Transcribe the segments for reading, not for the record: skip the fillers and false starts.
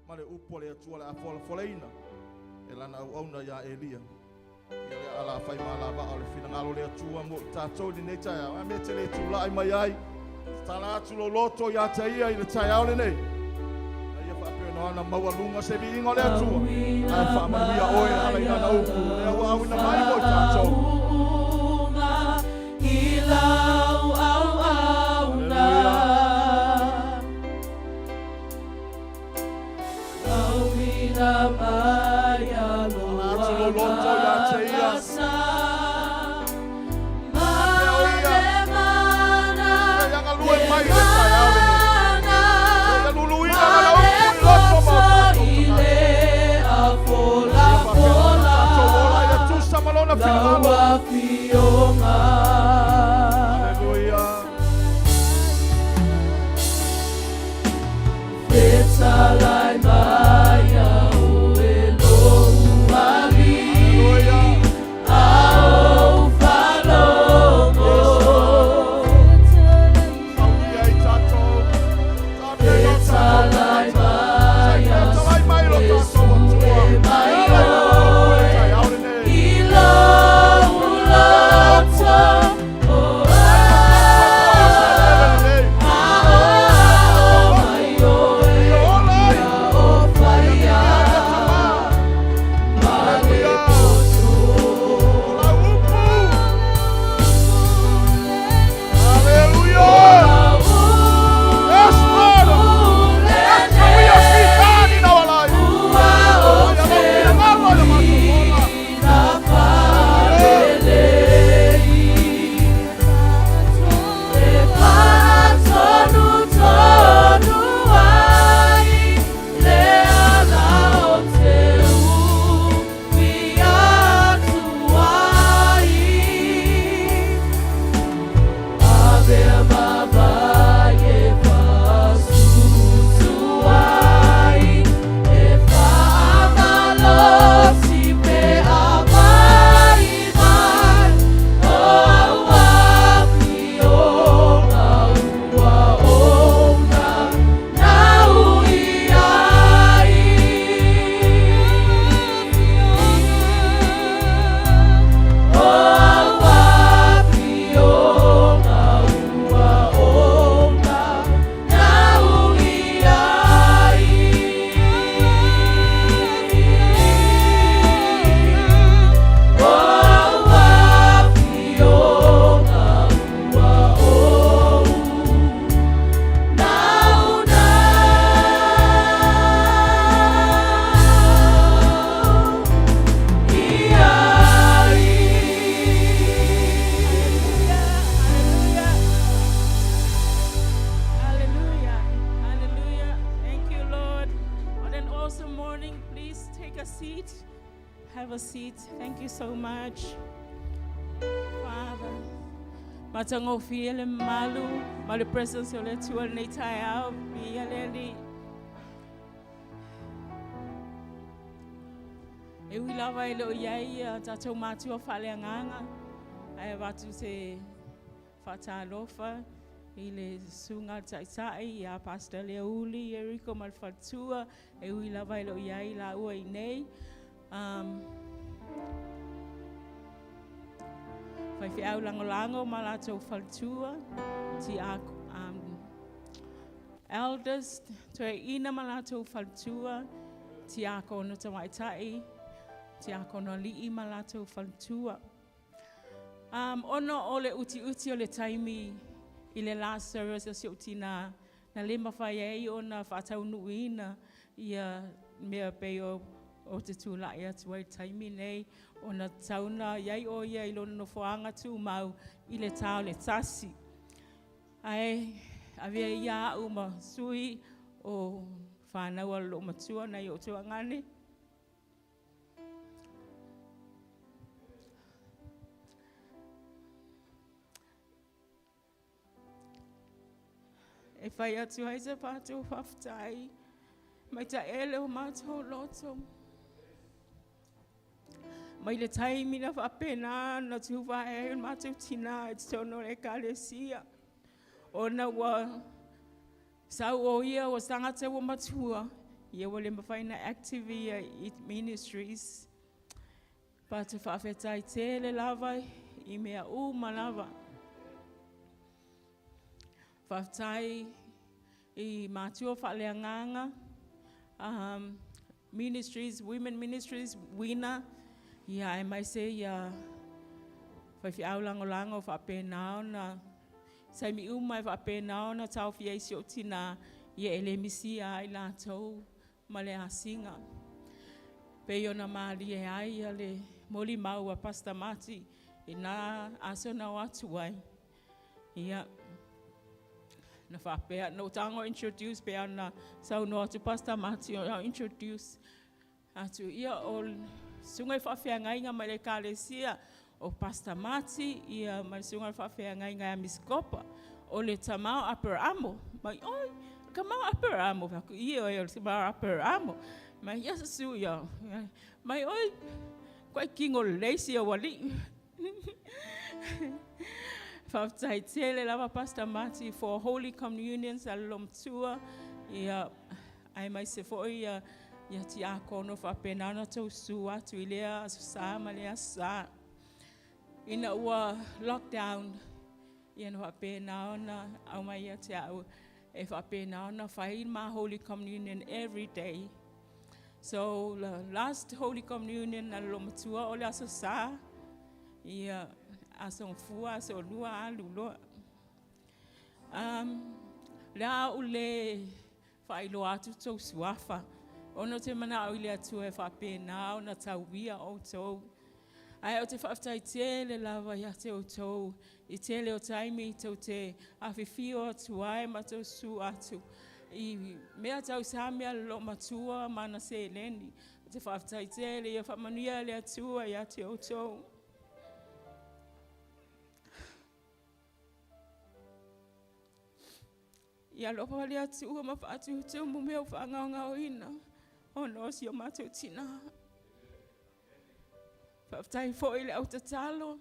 Mare upo le atua le afola foleina. E lana auna ya Elia. Ia le ala fai mala va ole fina ngalo le atua mo tatou ni nei tai au. A me te le tula ai mai ai. Tala atu lo loto ya taia i le tai au le nei. Ia wha apeo no ana maua lunga se vi ingo le atua. Ai wha manuia oe ala ina na uku. Le au au ina mai mo tatou. Ilau au au na. Au ina mai aloha. Atu lo loto ya taia. Have a seat. Thank you so much, Father. Matango fiele malu, malu presence ole tua nei tai au, bialeli. E wi lava ile o yai tatou matua fale nganga. Ai watu se fatalofa ile sunga tai ya pastor Leuli Eriko malfatua e wi lava ile o yai la ua nei. Fai fi au lango malato faltua ti a elders to ina malato faltua ti a kono tawaitai ti a kono li malato faltua ono ole uti ole taimi ile last service si utina na lima fai ai ona fatau nuina ia mea peo o te tūla ia tuai taimi nei o na tauna iai o ia i lona no whaanga tū mau i le tau le tasi. Ai, avea ia au ma sui o whanau a lo matua nei o tuangane. E whai atu hai se pātou whaftai, mai ta ele o mātou loto. Mai le taimi na whapena na tuwa e mātou tina e tono e kalesia. O na wa sau o ia o sangata o matua Ia wale mawhaina active ia ministries. Pa te whawhetai tele lava I mea uma lava. Whawhetai I mātua whaleanganga. Ministries, women ministries, wina. Ia e mai se ia whaiwhi au lango whapēnao na saimi uma e whapēnao na tau whiaisi o tina ia ele misi ai lātou ma le asinga. Pei ona maali e ai a le moli mau a Pastor Mati I nā asona o atu ai. Ia na whapea, no tango introduce pea na sauno atu Pastor Mati o introduce atu ia o sungai whawhea ngainga mai le kālesia o Pastor Mati ia mai sungai whawhea ngainga a miskopa o le tamau upper amo. Mai oi, kamau upper amo, vaku ia o le tamau upper amo. Mai ia sasu ia, mai oi, koe kingo leisi o wali. Whawtai tele lava Pastor Mati for Holy Communion sa lomtua ia ai mai se foi ia ti a kono whapenana tau su atu I lea asu sa ma lea sa. Ina ua lockdown ia na whapenao na au mai ia te au e whapenao na whai ma Holy Communion every day. So the last Holy Communion na lomtua o le asu sa ia asong fua aso lua aluloa. Lea ule whailo atu tau suafa. Ono te mana au ile atu e whapenao na tauia o tau. Ai o te whaftai tele lava ia te o tau. I tele o taimi tau te awhiwhio atu ai ma tau su atu. I mea tau samia lo matua mana se leni. O te whaftai tele ia whamanuia le atua ia te o tau. Ia lopa le atua ma whaatu tau mu mea whaangao ina. O no si o mātou tina. Whaftai fōi le au tatalo.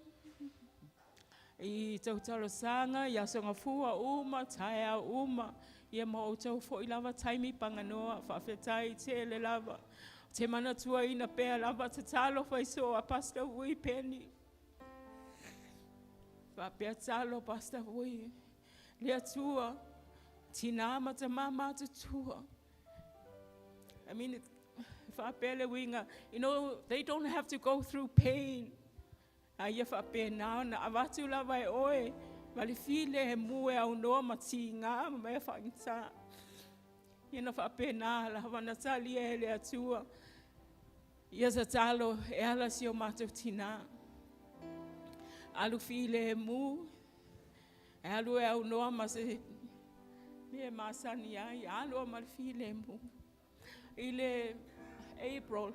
I tau talo sanga, ia songa fua uma, tae uma. Ia ma o tau fōi lava taimi panganoa, whawhetai tele lava. Te mana tua ina pēa lava tatalo whaiso a Pastor Wui Penny. Whapea talo Pastor Wui. Le atua, tina mata mama tutua. I mean, if I barely winga, you know, they don't have to go through pain. Ai fa pe na avatu la vai oe, vale file he mue au no matinga, me fa insa. Ina fa pe na la vana tali ele atua. Ia sa talo e ala si o mato tina. Alu file he mu. Alu e au no ma se me masani ai, alu mal file mu. Ile April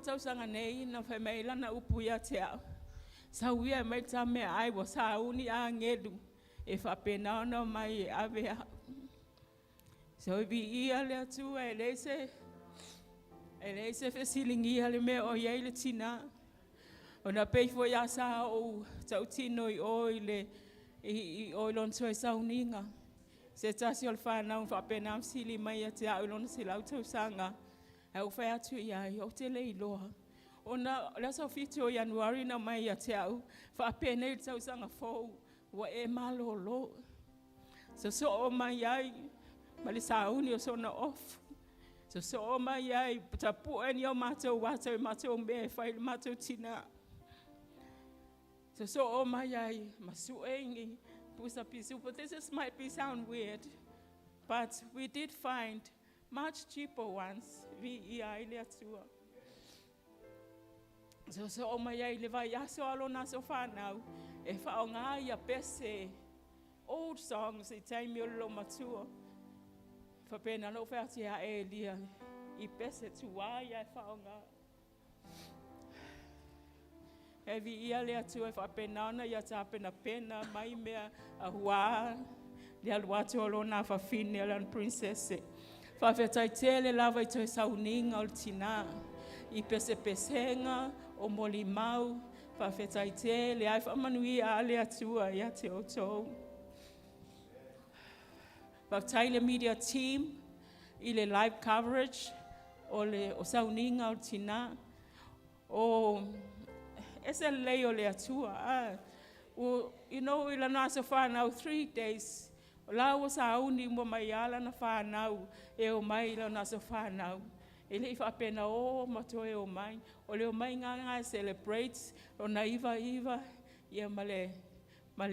tau sanga nei na whaimeila na upuia te au. Sa uia mai ta me ai wa sa uni a ngedu e whapena ona mai e ave au. So vi ia le atu e leise whesilingi ia le me o iei le tina. O na peifo ia sa o tau tino I oile I oilon tue Sauniga. Se tasi o le whanau whapena am sili mai a te au lona se lau tau sanga. Au whai atu iai o te lei loa. O na lasa whiti o Januari na mai a te au. Whapena I tau sanga fōu. Wa e malo lo. So o mai ai. Ma le sauni o sona off. So o mai ai. Ta pueni o mātou wātou mātou me whai mātou tina. So o mai ai. Ma suengi. But this might sound weird, but we did find much cheaper ones. So o mai ai le vai aso alo na so whanau e whaonga ia pese old songs I taimi o lo matua. Whapena no whati a e lia I pese tua ia e whaonga. E vi ia lea tua e whapena ona ia tāpena pena mai mea a hua. Le aluatu o lona whawhine alan princesse. Whawhetai tele lava I toi Sauniga o le tina. I pese pesenga o moli mau. Whawhetai tele ai whamanui a lea tua ia te o tau. Whawhetai le media team. i le live coverage o Sauniga o tina. O ese lei o le atua. You know, ila nasa whanau 3 days. O la o sa auni mo mai ala na whanau e o mai ila nasa whanau. E le iwa pena o mato e o mai. O le o mai nganga celebrates o na iwa ia male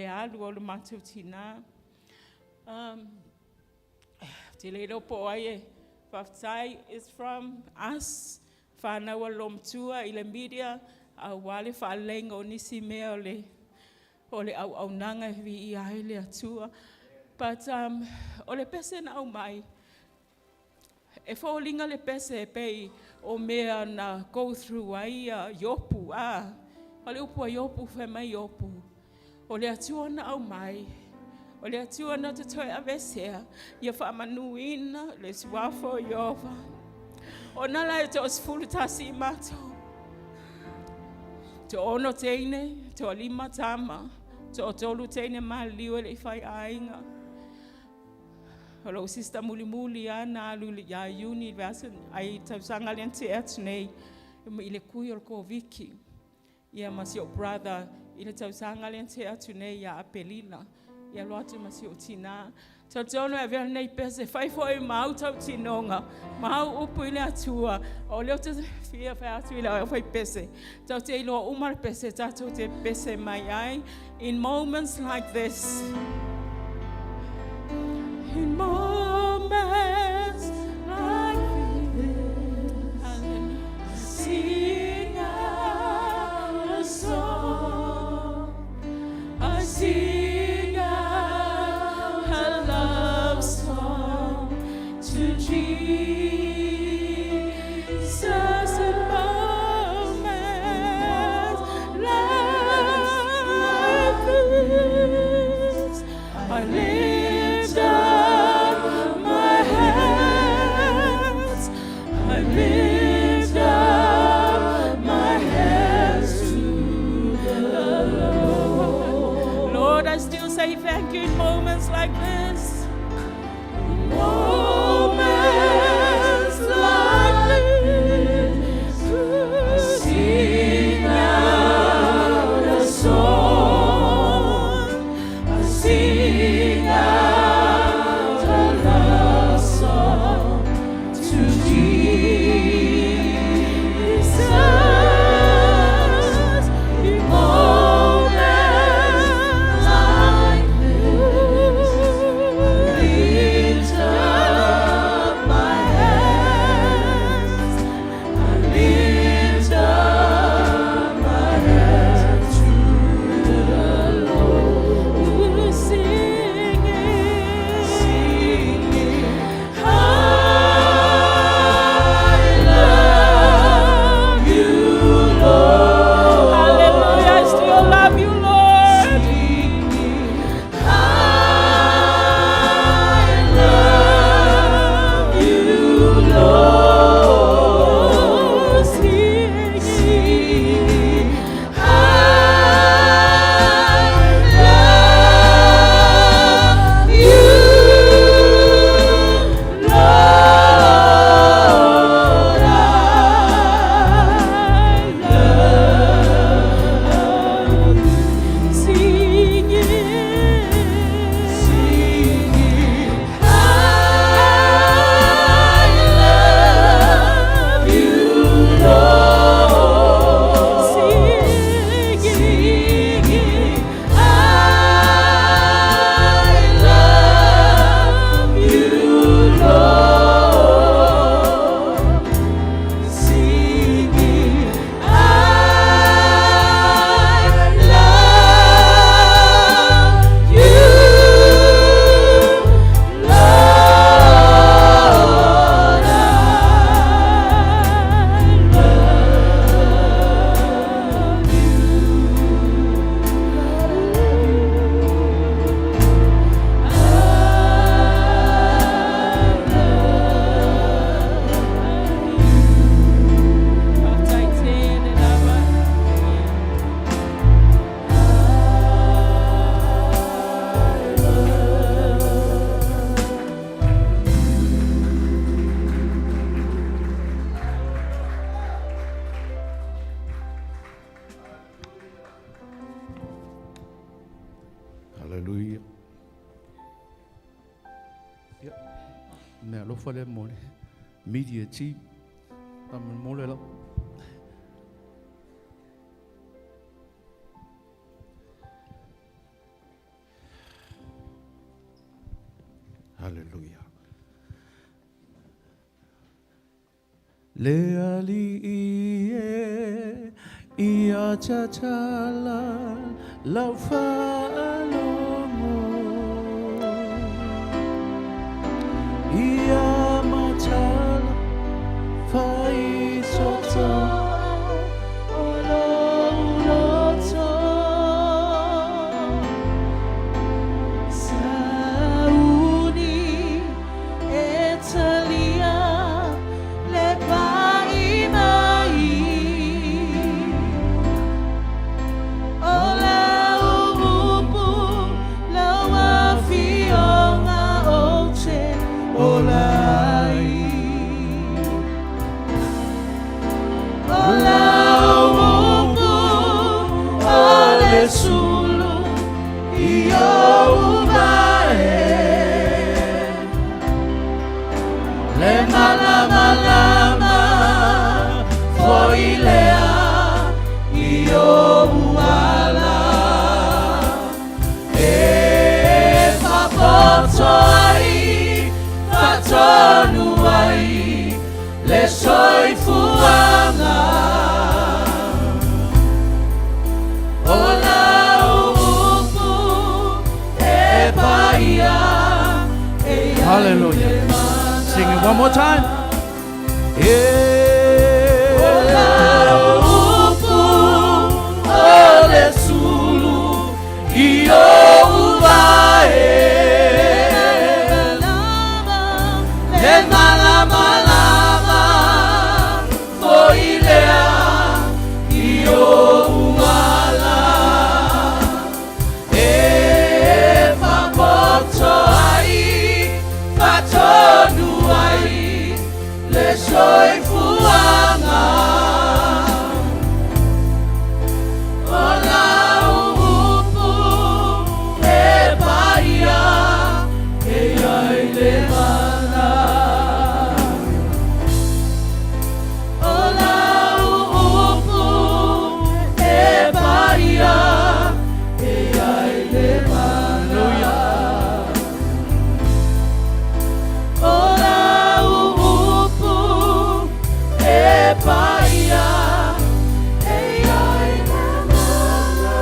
alu o le matu tina. Te le ropo ai Whaftai is from us. Whanau alom tua i le media. A wale whalenga o nisi mea o le au nanga vi i ai le atua. But o le pese na au mai. E whaolinga le pese pei o mea na go through ai yopu. O le upu a yopu whe mai yopu. O le atua na au mai. O le atua na te toi avesea. Ia whaamanuina le suafo iova. O nala e te osfulu tasi i mato. Te ono teine, te o lima tama. Te o tolu teine maliu le i whai ainga. O lo sista muli ana alu le ia uni vasa ai tausanga le ante atu nei. I le kui o ko viki. Ia masi o brother i le tausanga le ante atu nei ia apelila. Ia loate masi o tina. Tau tono e vea nei pese whai fwoi mau tau tinonga. Mau upu i le atua. O leo te fia whai atu i le whai pese. Tau te iloa umar pese, tau te pese mai ai. In moments like this. In moments like this. I sing out a song. I sing out a love song to Jesus in moments like this. I lift up my hands. I lift up my hands to the Lord. Lord, I still say thank you in moments like this. Moments like this. Sing out a song. I sing out a love song to Jesus. In moments like this, lift up Hallelujah. Yeah. Now, look for them more. Media team. I'm more. Hallelujah. Leali ia chachala laufa alomo ia machala fai soto oloto sauni etalia lepai mai ola upu lawa fionga oche olai ola upu ole sulu iyo ubae le malama lama foilea iyo uala e fapoto ai fatonu ai le soifuanga ola upu e paia e hallelujah. Sing it one more time. Ola upu ole sulu iyo uvae le malama lama foilea iyo uala e fapoto ai fatonu ai le soifuanga ola upu e paia e ai le mana ola upu e paia e ai le mana ola upu e paia e ai le mana.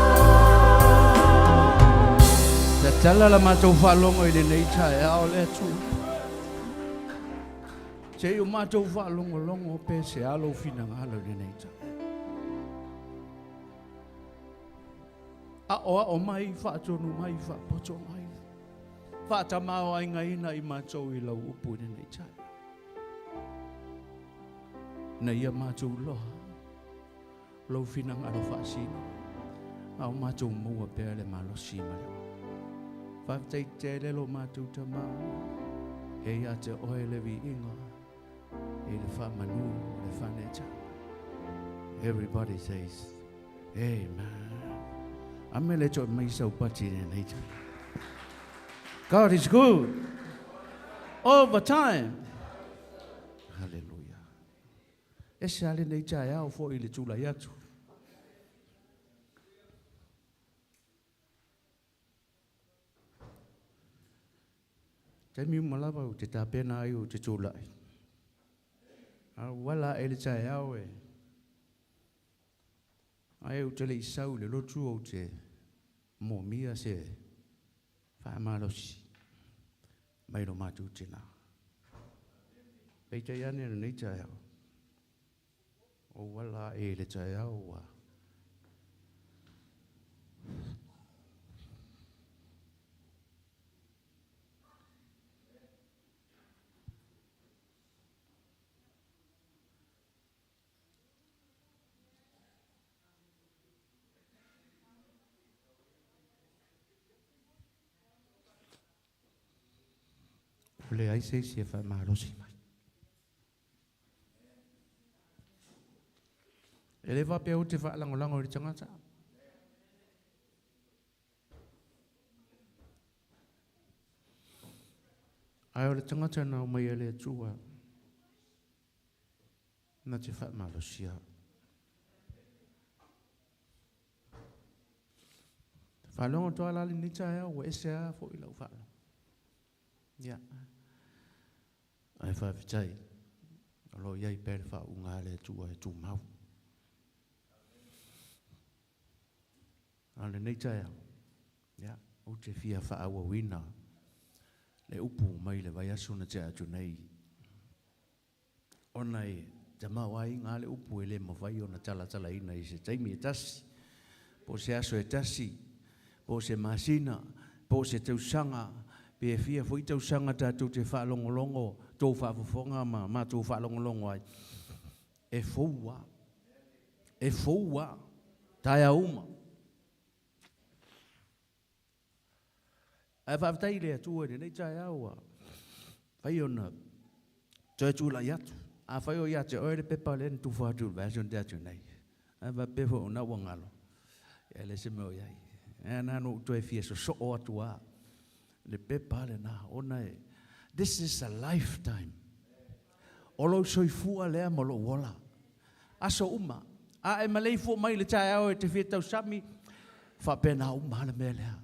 Te tala la mātou whalongo i le nei tae ao le atu. Te iu mātou whalongo longo pe se alo fina ngalo le nei tae. A o mai whaatonu mai whaapoto mai. Whaatamao ai ngaina i mātou i lau upu le nei tae. Na ia mātou loha. Lau fina ngalo whaasino. Au mātou mua pēr le malo sima leo. Whaatai te lelo mātou tamau. Hei a te oe levi inga. E le whamanu, le whaneta. Everybody says, Amen. Ame le to mai sau pati le nei tae. God is good. All the time. Hallelujah. E se ale nei tae au fo i le tula i atu. Te miu malawa o te tāpena ai o te tūlai. Wala e le tae au e. Ai o te le isau le lotu o te mōmia se whaamalosi. Mai no mātou tēnā. Pei te ane na nei tae au. O wala e le tae au wa. Le ai se se fa malosi mai. Ele va pe o te fa lango lango i tangata. Ai o le tangata na o mai ele atua. Na te wha malosia. Whalonga toa lali ni tae au e se a fo i lau whala. Ia. Ai whawhitai. Alo iai pere wha unga le atua e tu mau. Ale nei tae au. Ia. O te fia wha awa wina. Le upu mai le vai aso na te atu nei. Ona e te mawai ngā le upu e le mawai o na tala ina i se taimi e tasi. Po se aso e tasi. Po se masina. Po se tausanga. Pe e fia fo i tausanga tātou te whaalongolongo. Tō whaafofonga ma tō whaalongolongo ai. E foua. E foua. Tai a uma. Ai whaafitai le atua ni nei tai aua. Whai ona. Toi tūla iatu. A whai o iatu. Oe le pepa le tu whātu. Vēsion te atu nei. Ai wha pepa o na wangalo. E le se meo iai. E nāno toi fia so o atua. Le pepa le na. Ona e. This is a lifetime. Olo soifua lea molo wola. Aso uma. A e malei fu mai le tai au e te fia tau sami. Whapena uma le mea lea.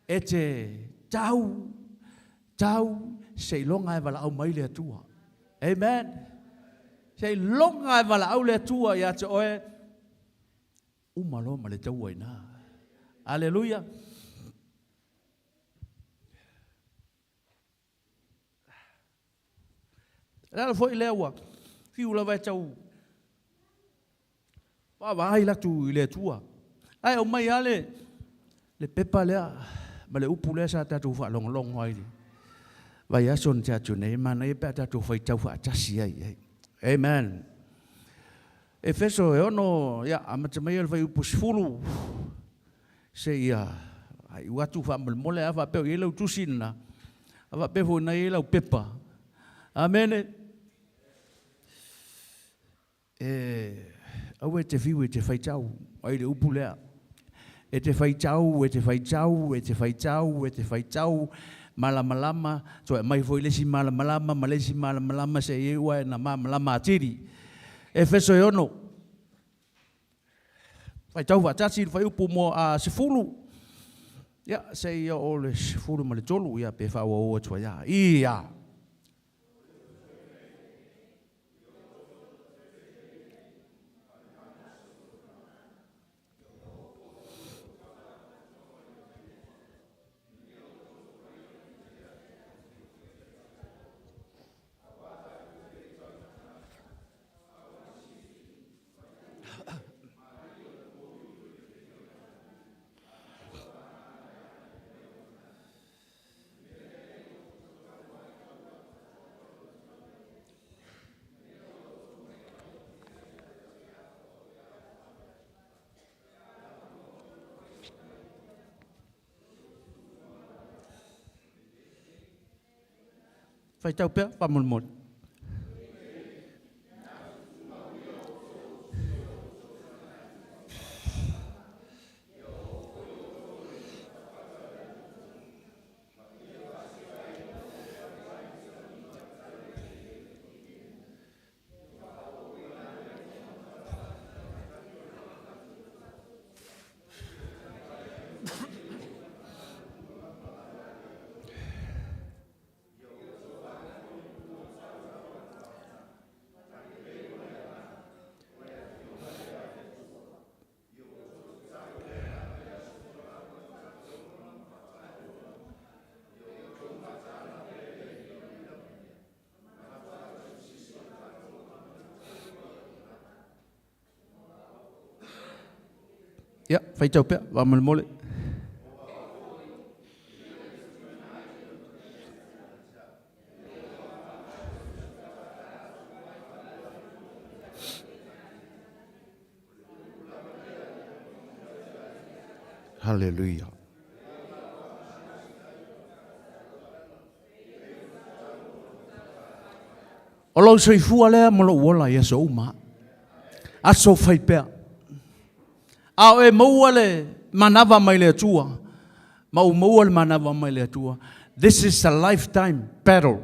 E te tau sei longa e wala au mai le atua. Amen. Sei longa e wala au le atua ia te oe umalo ma le tau aina. Aleluia. Lala foi lewa. Fiu la vai tau. Vai la tu le atua. Ai o mai ale le pepa lea. Ma le upu lea sa tatu wha long ai. Vai ason te atu nei, mana e pe tatu whai tau wha atasi ai. Amen. E feso e ono, ia, amatamai al whai upu sifuru. Se ia, ai watu wha mole a wha peo i lau tusina. A wha pefo na i lau pepa. Amen. Au e te fiu e te whai tau, ai le upu lea. E te whai tau, e te whai tau, e te whai tau, e te whai tau, malamalama, so e mai foi lesi malamalama, malesi malamalama se e ua e na malamalama atiri. E feso e ono. Whai tau whatati, whai upu mo a sifuru. Ia, se ia o le sifuru ma le tolu, ia pe whaua o atua ia. Ia. Whai tau pia, whamulmol. Ja, whai tau pia, whamulmole. Hallelujah. O lau soifua lea mo lo uola ia so uma. Aso whai pia. Ao e maua le manawa mai le atua. Mau maua le manawa mai le atua. This is a lifetime battle.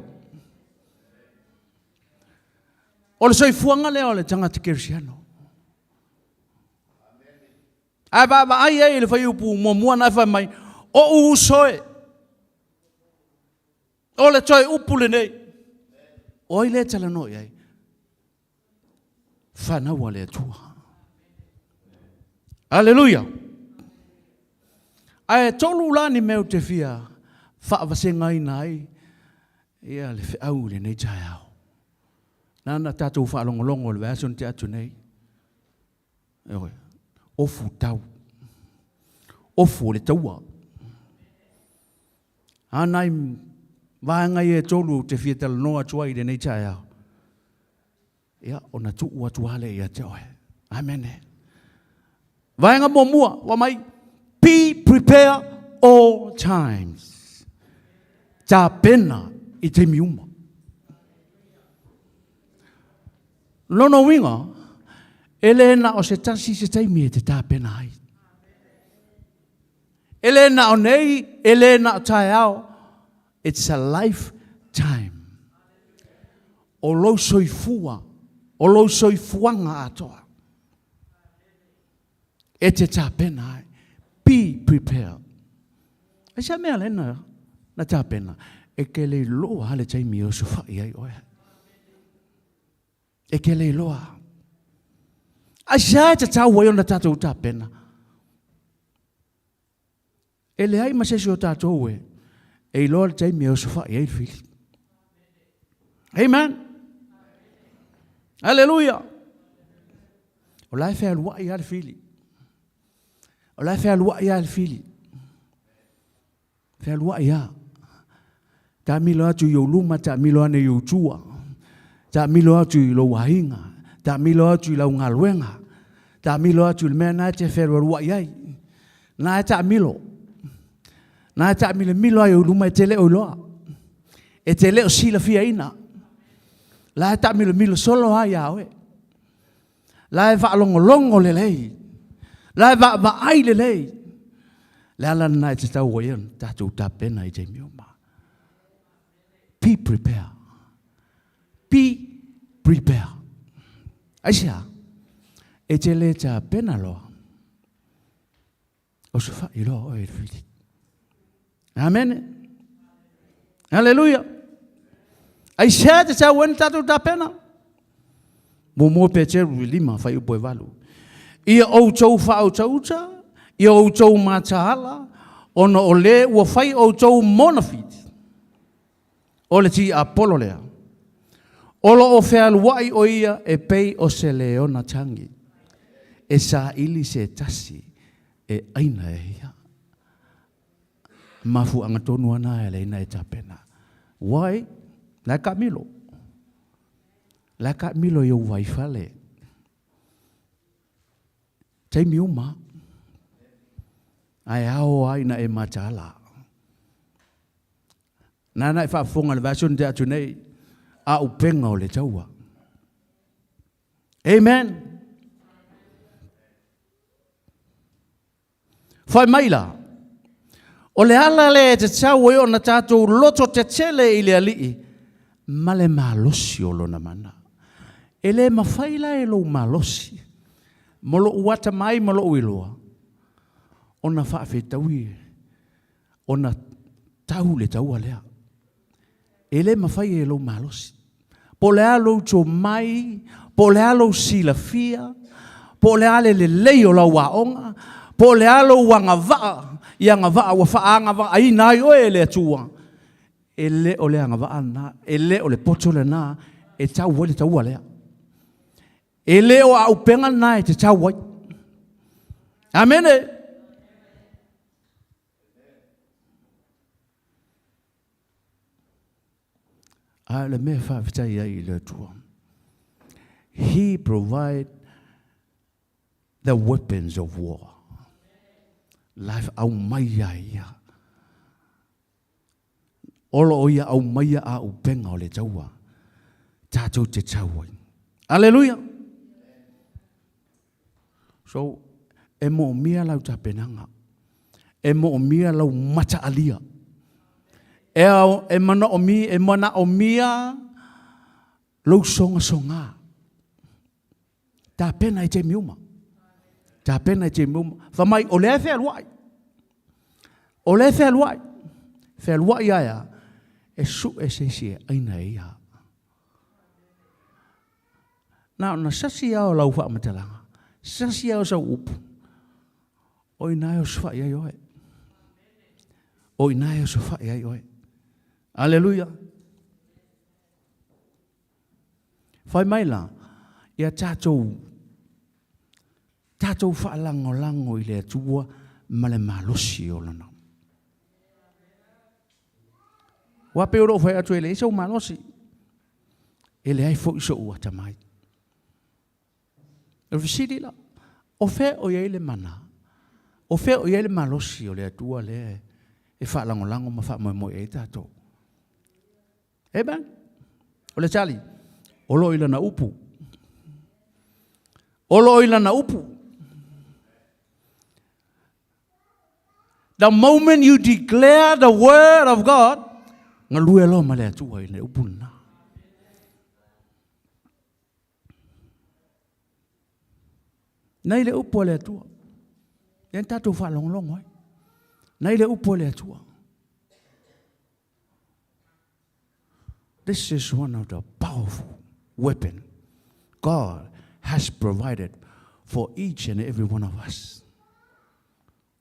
O le soifuanga lea o le tangata kerisiano. Ai ba ai le fai upu mua na fai mai. O usoe. O le toi upu le nei. O i le tala noi ai. Whanau le atua. Hallelujah. Ai tolu lani meu te fia. Whaavasenga i nai. Ia le whiau le nei tai au. Nana tātou whaalongolongo le vēson te atu nei. Ewe. Ofu tau. Ofu le taua. Anai vaengai e tolu te fia tala noa tuai le nei tai au. Ia, ona tuu atu hale ia te oe. Amen. Vaenga mo mua, wa mai, be prepared all times. Tā pena i te miuma. Lono winga, elena o se tasi se taimi e te tā pena ai. Elena o nei, elena o tai au, it's a lifetime. O lo soifua, o lo soifuanga atoa. E te tā pena ai. Be prepared. E sa mea lena na tā pena. E ke le loa hale taimi o sufai ai oe. E ke le loa. A sa te tau wai o na tātou tā pena. E le ai masesi o tātou e. E loa le taimi o sufai ai fili. Amen. Hallelujah. O lai whea lua i al fili. O lai whea lua i al fili. Whea lua i a. Ta milo atu i o luma, ta milo ane i o tua. Ta milo atu i lo wahinga. Ta milo atu i lau ngaluenga. Ta milo atu i mea nai te whea lua i ai. Nai ta milo. Nai ta milo ai o luma e te leo loa. E te leo sila fia ina. La ta milo solo ai awe. La va longo le lei. La va ai le lei. La la na te tau wayan ta tu ta pena i te miuma. Be prepared. Be prepared. Asia. E te le ta pena lo. O se fa i lo o e fili. Amen. Hallelujah. Ai sea te sa wen tatu ta pena. Mo pe che lima fai upo e valu. Ia ou chou fa au chaucha, ia ou chou matahala, ono o le ua fai ou chou monafit. O le ti apolo lea. Olo o fea luai o ia e pei o se leona tangi. E sa ili se tasi e aina e ia. Mafu angatonu ana e leina e tapena. Wai? La Camilo. La Camilo yo waifale. Te miuma. Ai ao ai na e matala. Nana e whaafonga le version te atu nei. A upenga o le taua. Amen. Whai maila. O le ala le te tau e o na tātou loto te tele i le alii. Ma le malosi o lona mana. E le mawhaila e lo malosi. Molo uata mai molo uiloa. O na whaafe taui. O na tau le taua lea. E le mawhai e lo malosi. Po le alo to mai. Po le alo sila fia. Po le ale le leo la waonga. Po le alo wanga vaa. Ia nga vaa wa faanga vaa. Ai nai oe le atua. E le o le anga vaa na. E le o le poto le na. E tau wale taua lea. E le o au penga na e te tau wai. Amene. A le mea whaafitai ai le atua. He provide the weapons of war. Life au maia ia. Olo o ia au maia a upenga o le taua. Tātou te tauai. Hallelujah. So, e mo mia lau tapenanga. E mo mia lau mata alia. E mana o mia lo songa. Ta pena I te miuma. Ta pena I te miuma. Fa mai o le fe luai. O le fe luai. Fe luai ia e su e se aina ia. Na sasi au lau fa matalanga. Sasi au sa upu. O ina o sfa ia yo. O ina o sfa ia yo. Aleluia. Fai mai la ia tātou whaalango I le atua ma le malosi o lana. Wa pe oro fai atu ele isa o malosi. Ele ai fo iso ua tamai. E visiri la. O fe o ia le mana. O fe o ia le malosi o le atua le e whaalango ma wha mo e tātou. Amen. O le tali. Olo ila na upu. Olo ila na upu. The moment you declare the word of God, ngalue lo male atua ina upu na. Nai le upu le atua. Yan tatu fa long long oi. Nai le upu le atua. This is one of the powerful weapons God has provided for each and every one of us.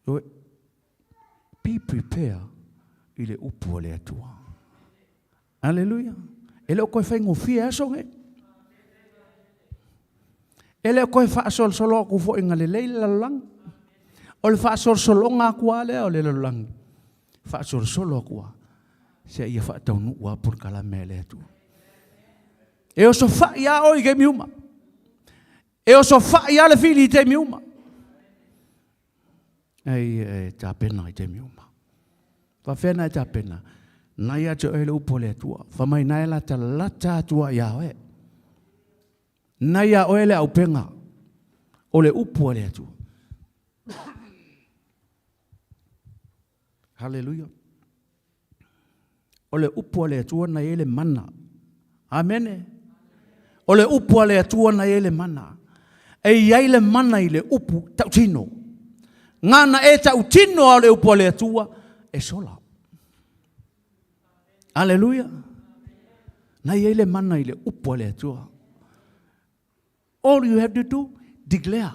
So, be prepared ile upu le atua. Hallelujah. Ele ko fa ngofia so he. Ele ko fa sol solo ku fo ngale le lang. O fa sol solo nga kwa le o le lang. Fa sol solo kwa. Se ia fa tau nu wa por kala mele tu. E o so fa ia o ge miuma. E o so fa ia le fili te miuma. Ai ta pena te miuma. Fa fena ta pena. Na ia te ele upole tua. Fa mai na ela ta lata tua ia e. Na ia o ele au penga. O le upole tua. Hallelujah. O le upu le atua na ele mana. Amen. O le upu le atua na ele mana. E iai le mana I le upu tautino. Ngana e tautino o le upu le atua e sola. Hallelujah. Na iai le mana I le upu le atua. All you have to do, declare.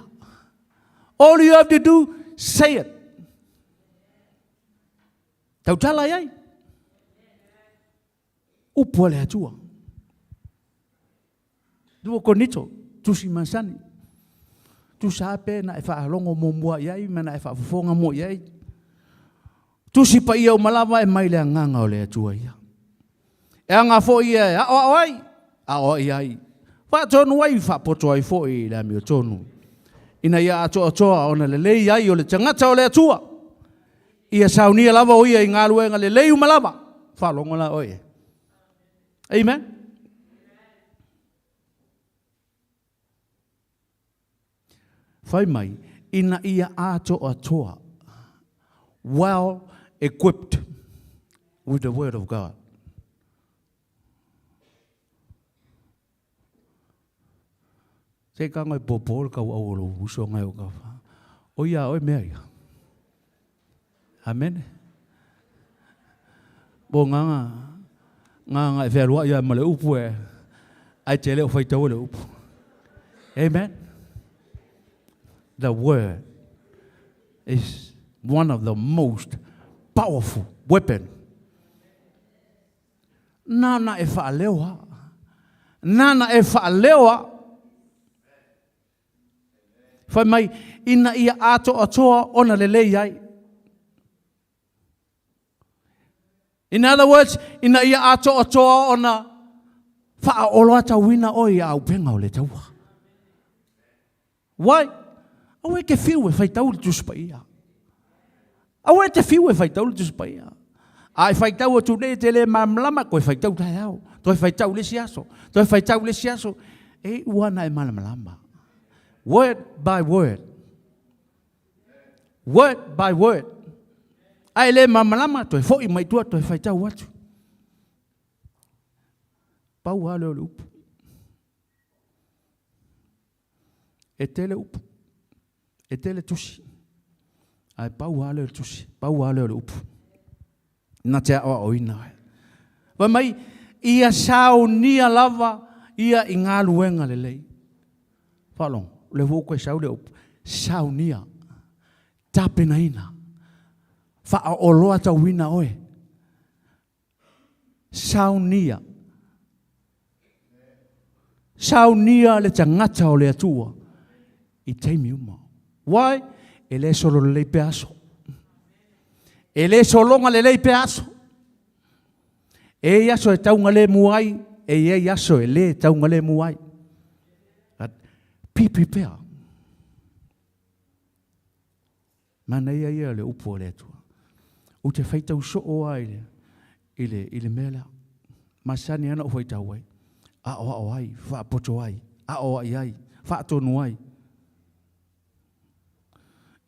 All you have to do, say it. Tautala iai. Upo le atua. Dua konito, tu si masani. Tu sape na e whaalongo mo mua iai, mana e whaafonga mo iai. Tu si pa ia o malawa e mai le nganga o le atua ia. E anga fo ia e ao ai. Ao iai. Wha tonu ai whapoto ai fo I le amio tonu. Ina ia atoa toa ona le lei ai o le tangata o le atua. Ia Sauniga lava o ia I ngā luenga le lei umalawa. Whalongo la oe. Amen. Fai mai, ina ia atoa toa, well equipped with the word of God. Se ka ngai popol ka au lo uso ngai o ka. O ia o mea ia. Amen. Bo nga e verua ia male upu e ai tele o faitau le upu. Amen. The word is one of the most powerful weapon. Nana e whaalewa. Nana e whaalewa. Whai mai ina ia ato atoa ona le lei ai. In other words, ina ia ato atoa ona wha olo ata wina oi au penga o le taua. Why? Awe ke fiu e whai tau le tuspa ia. Awe te fiu e whai tau le tuspa ia. Ai whai tau o tune te le mamlama koe whai tau tai au. Toi whai tau le siaso. Toi whai tau le siaso. E uana e malamalama. Word by word. Word by word. Ai le mamalama toi fo I mai tua toi fai tau atu. Pau ale o le upu. E tele upu. E tele tusi. Ai pau ale o tusi. Pau ale o le upu. Na te awa o ina. Wa mai, ia saunia lava, ia I ngā luenga le lei. Whalong, le woko e sau le upu. Saunia. Tapena ina. Wha o loa tau wina oe. Saunia. Saunia le tangata o le atua. I teimi uma. Wai? E le solo le lei pe aso. E le solonga le lei pe aso. E aso e taunga le muai. E aso e le taunga le muai. Be prepare. Mana ia le upo o le atua. O te whaitau so o ai le mele. Masani ana o whaitau ai. A o ai. Wha poto ai. A o ai. Wha tonu ai.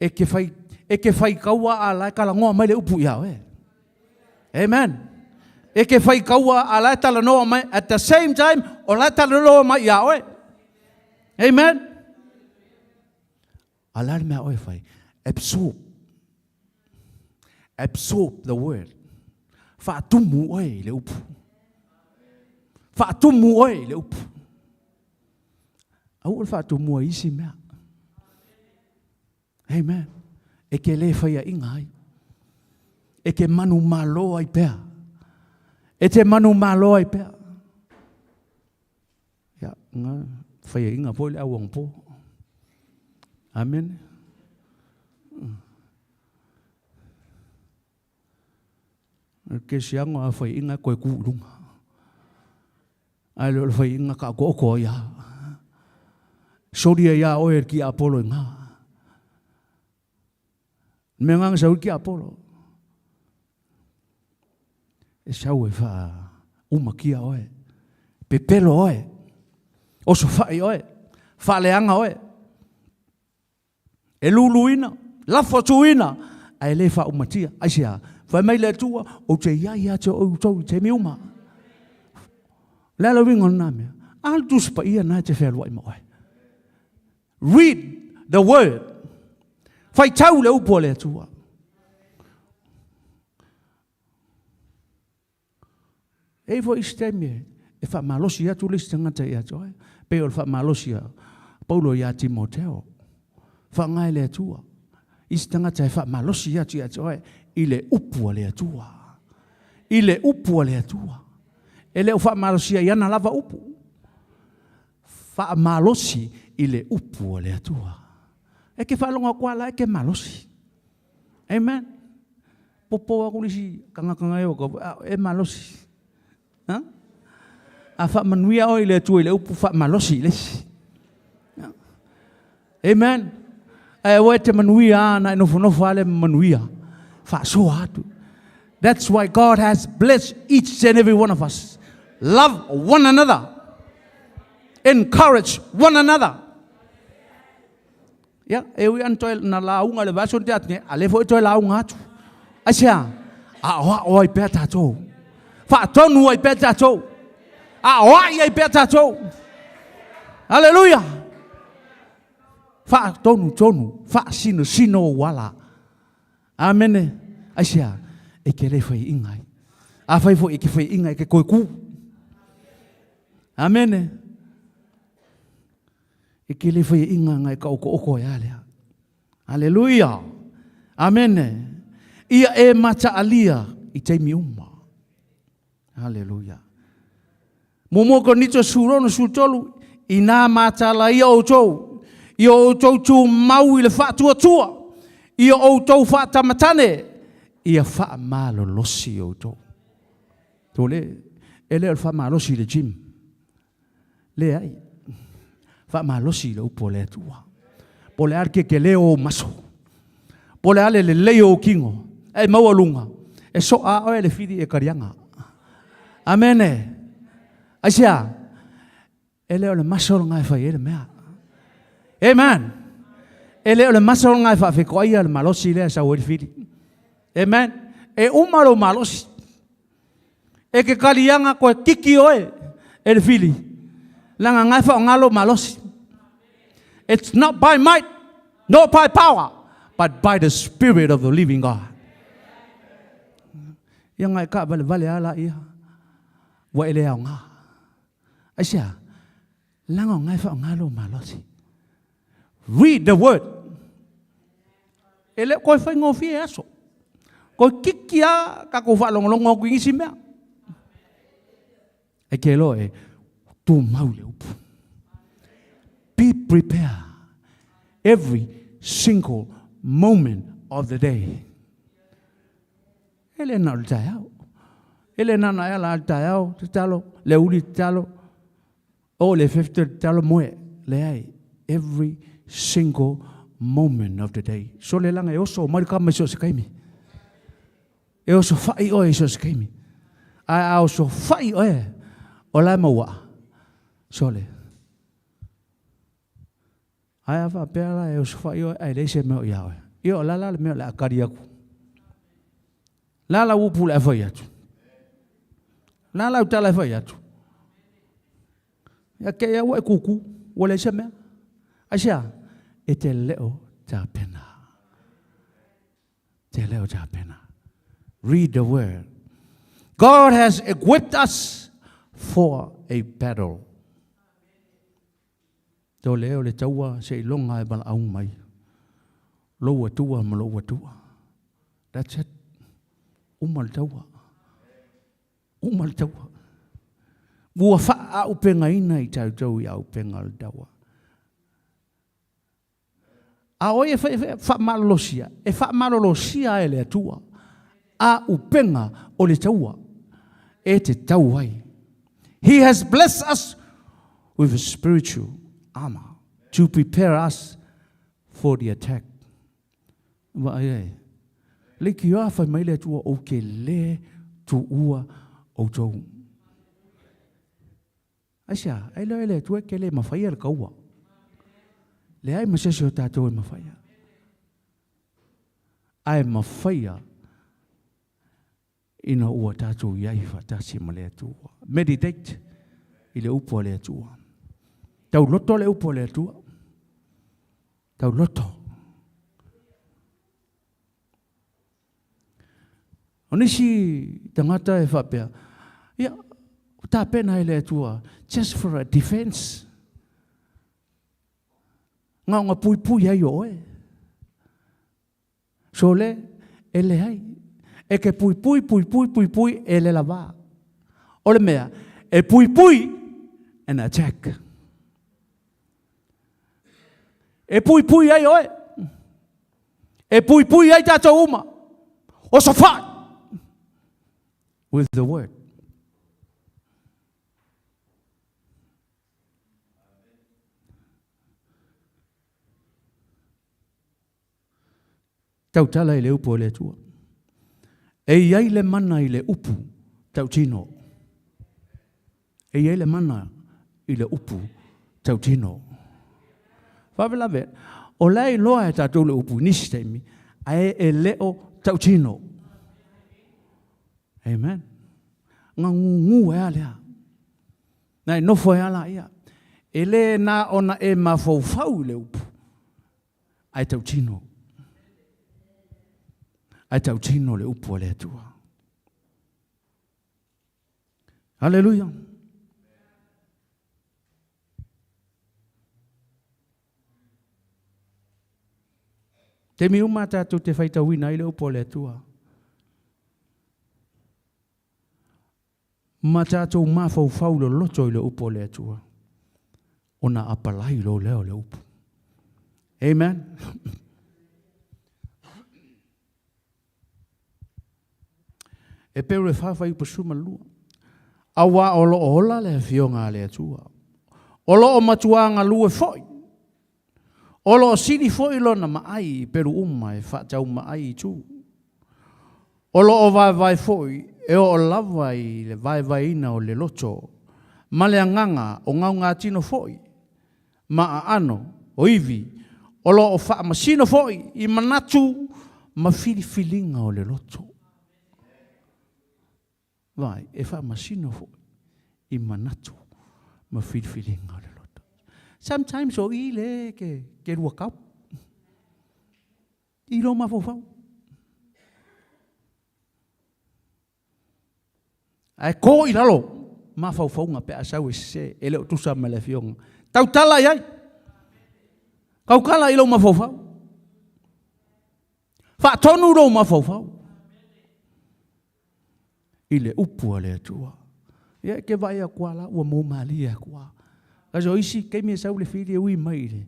E ke whai kaua a lai kala ngoa mai le upu iau e. Amen. E ke whai kaua a lai tala noa mai at the same time o lai tala noa mai iau e. Amen. A lai mea oe whai. Absorb the word. Whaatumu oe le upu. Whaatumu oe le upu. Au le whaatumu oe isi mea. Amen. E ke le whaia inga ai. E ke manu malo ai pea. E te manu malo ai pea. Ya, nga whaia inga po le awang po. Amen. Ke siango a whaia inga koe kuurunga. Ai lo whaia inga ka koko ia. Soria ia oe ki Apollo inga. Me ngang sau ki Apollo. E sau e wha umakia oe. Pepelo oe. Oso whai oe. Whaleanga oe. E luluina. Lafo tuina. Ai le wha umatia. Ai sea. Whai mai le tua. O te ia te o tau te miuma. Lalo wingon na mea. Al tuspa ia na te whelua ima oe. Read the word. Whai tau le upo le atua. E fo istemie. E wha malosi atu le stangata i atua. Peo le wha malosi a Paulo i a Timoteo. Wha ngai le atua. Istangata e wha malosi atu i atua. I le upo le atua. I le upo le atua. E le wha malosi a iana lava upo. Wha malosi i le upo le atua. E ke whalonga kua la e ke malosi. Amen. Popo aku lisi kanga eo ka e malosi. Ha? A wha manuia oi le tui le upu wha malosi lesi. Amen. E oe te manuia ana e nofo ale manuia. Wha so atu. That's why God has blessed each and every one of us. Love one another. Encourage one another. Ya, ewi antoi na launga le vaso te atne, ale foi toi launga atu. Asia, a wa oi pe tato. Fa tonu oi pe tato. A wa ai pe tato. Hallelujah. Fa tonu, fa sino wala. Amen. Asia, e ke le foi ingai. A fai foi ke foi ingai ke koe ku. Amen. E ke le whai inga ngai ka oko e alea. Hallelujah. Amen. Ia e mata alia i teimi uma. Hallelujah. Momoko nito surono sutolu i nā mata la ia o tau. Ia o tau tu mau i le whaatua tua. Ia o tau whaatamatane. Ia wha malo losi o tau. Tole, ele al wha malosi le gym. Le ai. Fa malosi le upo le atua. Po le arke ke leo maso. Po le ale le leo kingo. E maua lunga. E so a oe le fidi e karianga. Amene. Asia. E leo le maso ngai fai e le mea. Amen. E leo le maso ngai fai ko ia le malosi le sa o le fidi. Amen. E umaro malosi. E ke kalianga koe kiki oe. E le fili. Langa ngai wha ngalo malosi. It's not by might, not by power, but by the Spirit of the living God. Yang ngai ka vale ala ia. Wa ele au ngā. Asia. Langa ngai wha ngalo malosi. Read the word. Ele koe whai ngofi e aso. Koe kikia ka ko wha longo kui ngisi mea. E ke lo e tu mau le upu. Be prepared every single moment of the day. Ele na altayao. Ele na na ala altayao. Talo le uli talo. O le 50 talo moe le ai. Every single moment of the day. So le langa e oso marika me so se kaimi. E oso fai oe so se kaimi. A oso fai oe. O la maua. So le. Ai ava pela e oso fai oe. Ai le se meo iawe. Io la le meo le akari aku. La upu le fai atu. La utala fai atu. Ya ke ya wa kuku. Wale se mea. Asia. E te leo ta pena. Te leo ta pena. Read the word. God has equipped us for a battle. Tō leo le taua se ilonga e bala au mai. Loa tua ma loa tua. That's it. Umal taua. Umal taua. Bua faa upenga ina i tau i au penga al taua. A oe fa malolosia. E fa malolosia e le atua. A upenga o le taua. E te tauai. He has blessed us with a spiritual armor to prepare us for the attack. Wa ai. Le ki a fa mai le atua o ke le tu ua o tau. Asia, ai le atua ke le mawhaia le kaua. Le ai masese o tātou e mawhaia. Ai mawhaia ina ua tātou iai whatasi ma le atua. Meditate i le upo le atua. Tau loto le upo le atua. Tau loto. Onisi tangata e whapea. Ia, tā pena i le atua. Just for a defense. Ngā pui ai oe. So le, e le hai. E ke pui, e le lava. O le mea, e pui, an attack. E pui ai oe. E pui ai tātou uma. O so fight. With the word. Tau tala i le upu le tua. E iai le mana i le upu tau tino. E iai le mana i le upu tau tino. Whawela ve, o lai loa e tātou le upu nisi teimi, ae e leo tau tino. Amen. Ngā ngu e alea. Nai nofo e ala ia. E le nā ona e mawhau le upu. Ai tau tino. Ai tau tino le upu le atua. Hallelujah. Te mi uma tātou te whaitawina i le upu le atua. Ma tātou mawhau le loto i le upu le atua. Ona apalai lo leo le upu. Amen. E pero e whawhai pasuma lua. Awa o lo ola le fionga le atua. O lo o matuanga lua foi. O lo sini foi lo na maai, pero e whatau maai tu. O lo o vai foi, e o lava i le vai ina o le loto. Ma le anganga o ngā tino foi. Ma a ano, o ivi. O lo o wha masino foi, i manatu, ma filifilinga o le loto. Vai, e wha masino fo, I manatu, ma filifilinga o le loto. Sometimes o I le ke rua kau. I lo ma fofau. Ai ko I lalo, ma fofau nga pe asau e se, ele o tusa ma le fionga. Tau tala iai. Kau kala I lo ma fofau. Fa tonu lo ma fofau. I le upua le atua. Ia ke vai a kua la, ua mō mali a kua. Kaso isi, kei mea sau le whiri e ui mai le.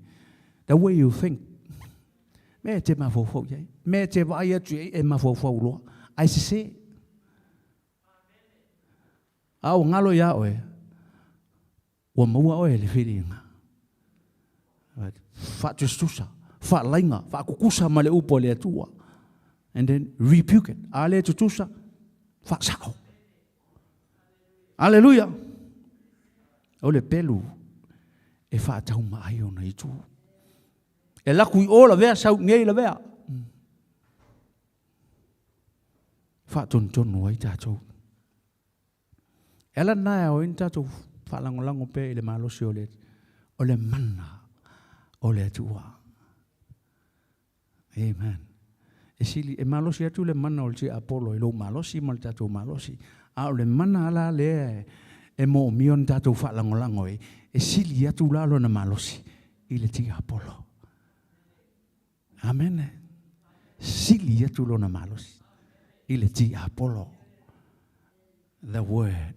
The way you think. Me te ma fofau iai. Me te vai atu e ma fofau loa. Ai se se. Au ngalo ia oe. Ua maua oe le whiri inga. Fa tustusa. Fa lainga. Fa kukusa ma le upua le atua. And then rebuke it. Ale tutusa. Fa sao. Hallelujah. O le pelu. E fa tau mai ona I tu. E laku I ola vea sau ngei la vea. Fa tontonu ai tātou. Ela nae o in tātou fa lango pe I le malosi o le mana o le atua. Amen. E sili, e malosi atu le mana o le tia Apollo, I lo malosi ma le tātou malosi. A o le mana ala le e mo mion tātou fa lango e sili atu lalo na malosi I le tia Apollo. Amen. Sili atu lo na malosi I le tia Apollo. The word.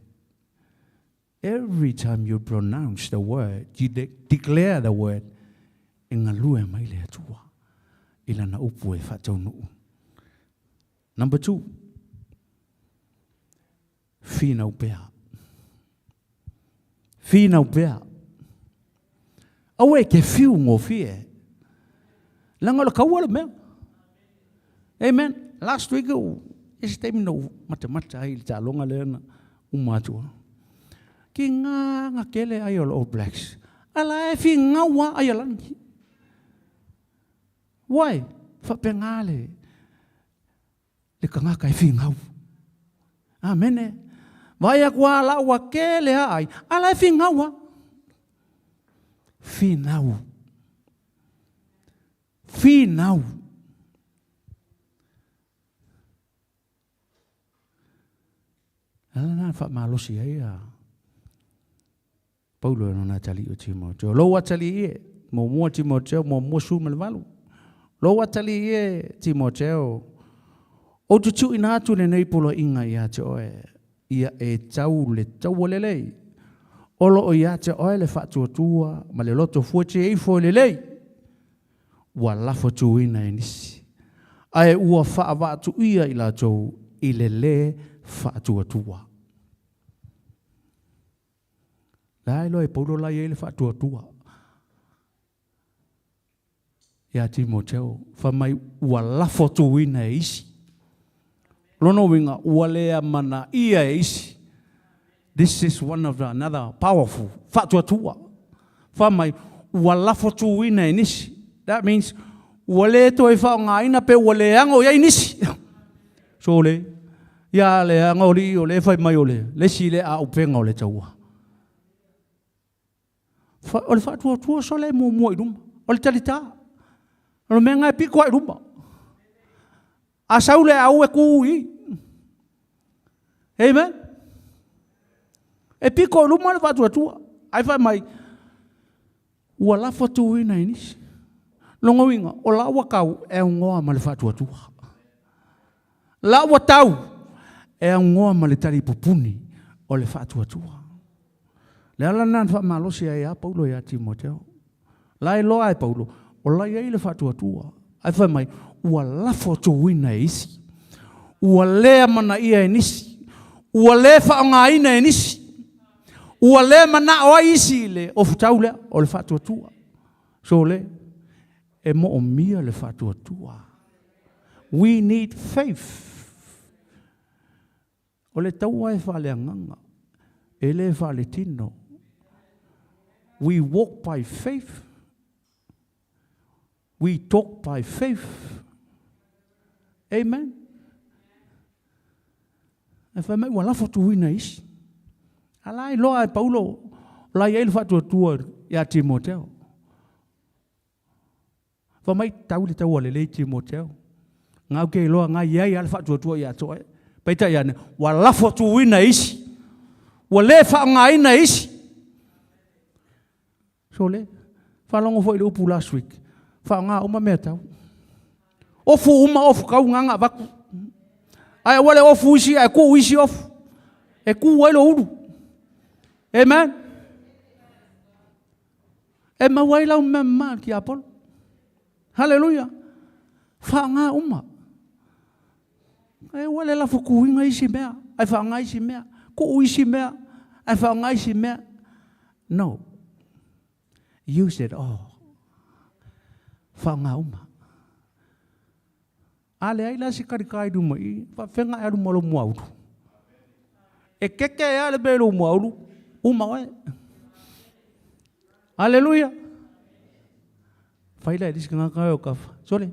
Every time you pronounce the word, you declare the word, e ngalue mai le atua. Ila na upu e whataunu. Number 2. Whina upea. Whina upea. Awe ke whiu ngō whie. Langa la kaua mea. Amen. Last week, isi teimi no mata ai le tālonga le ana umatua. Ki ngā kele ai o All Blacks. Ala e whi ngawa ai alangi. Wai, whapengale. Le kangaka e whingau. Amene. Vai a kua la ua kele ai. Ala e whingaua. Whinau. Whinau. Ala nā whamalosi ai a. Paulo e nona tali o Timoteo. Lo atali e. Mo mua Timoteo, mo mua sumalewalu. Lo atali e Timoteo. O tutu ina atu le nei polo inga ia te oe. Ia e tau le tau le lei. Olo o ia te oe le whaatua tua. Ma le loto fuache e ifo le lei. Ua lafo tu ina e nisi. Ae ua whaavatu ia ila tau. I le le whaatua tua. Lai loe paulo lai e le whaatua tua. Ia Timoteo. Whamai ua lafo tu ina e isi. Lono winga ualea mana ia e isi. This is one of another powerful. Whaatua tua. Whamai ua lafo tu ina e nisi. That means uale to e whao ngā ina pe uale ango ia i nisi. So le. Ia le ango li o le whai mai o le. Le si le a upenga o le taua. O le whaatua tua so le mua I ruma. O le talita. O le mea ngai piko I ruma. A saule au e kui. Amen. E piko ruma le whaatua tua. Ai whai mai. Ua lafo tu ina I nisi. Longa winga. O la ua kau e ungoa ma le whaatua tua. La ua tau e ungoa ma le tari pupuni o le whaatua tua. Le ala nan wha malosi ai a Paulo ia Timoteo. Lai loa ai Paulo. O lai ai le whaatua tua. Ai whai mai. Ua lafo tu ina e isi. Ua lea mana ia e nisi. Ua le whaonga ina e nisi. Ua le mana o isi le o futau lea o le whaatua tua. So le. E mo o mia le whaatua tua. We need faith. O le tau ai whale anganga. E le whale tino. We walk by faith. We talk by faith. Amen. E fa mai wala fo tu ina is. Alai lo ai Paulo la ia fa tu ya Timoteo. Fa mai tau le tau le Timoteo. Ngau ke lo nga ia fa tu ya to. Paita ya ne wala fo tu ina is. Wale fa nga ina is. So le fa longo fo ile upu last week. Fa nga uma meta. Ofu uma ofu kau nga vaku. Ai wale ofu isi ai ku isi ofu. E ku wale uru. Amen. E ma wale umma ki apol. Hallelujah. Fa nga uma. Ai wale la fuku inga isi mea. Ai fa nga isi mea. Ku isi mea. Ai fa nga isi mea. No. You said, oh. Fa nga uma. Ale ai la si karikai du mai, fa fenga e malo muau. E keke e ale belo muau, uma wa. Hallelujah. Fai la dis nga ka o ka. Sole.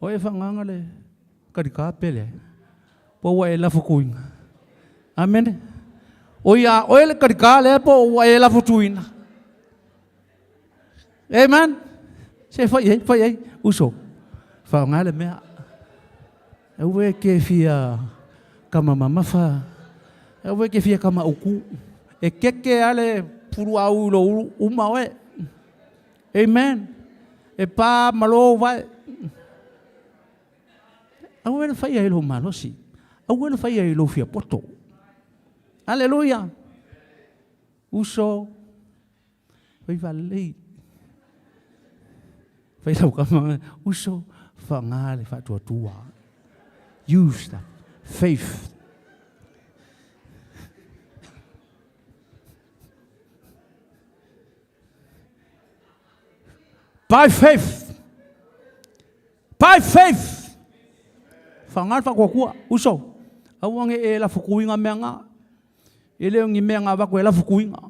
O e fa nga le karika pele. Po wa e la fukuinga. Amen. O ya o e karika le po wa e la futuina. Amen. Se fai uso. Fa nga le mea. Ewe ke fia kama mama fa. Ewe ke fia kama uku. E keke ale puru au lo uma we. Amen. E pa malo vai. Awe fa ia lo malo si. Awe fa ia lo fia poto. Hallelujah. Uso. Vai valei. Vai lau kama uso fa ngale fa tua. Use that faith. By faith. By faith. Fa ngale fa kwa uso. Awange e la fukuinga menga. Ele ngi menga ba kwa la fukuinga.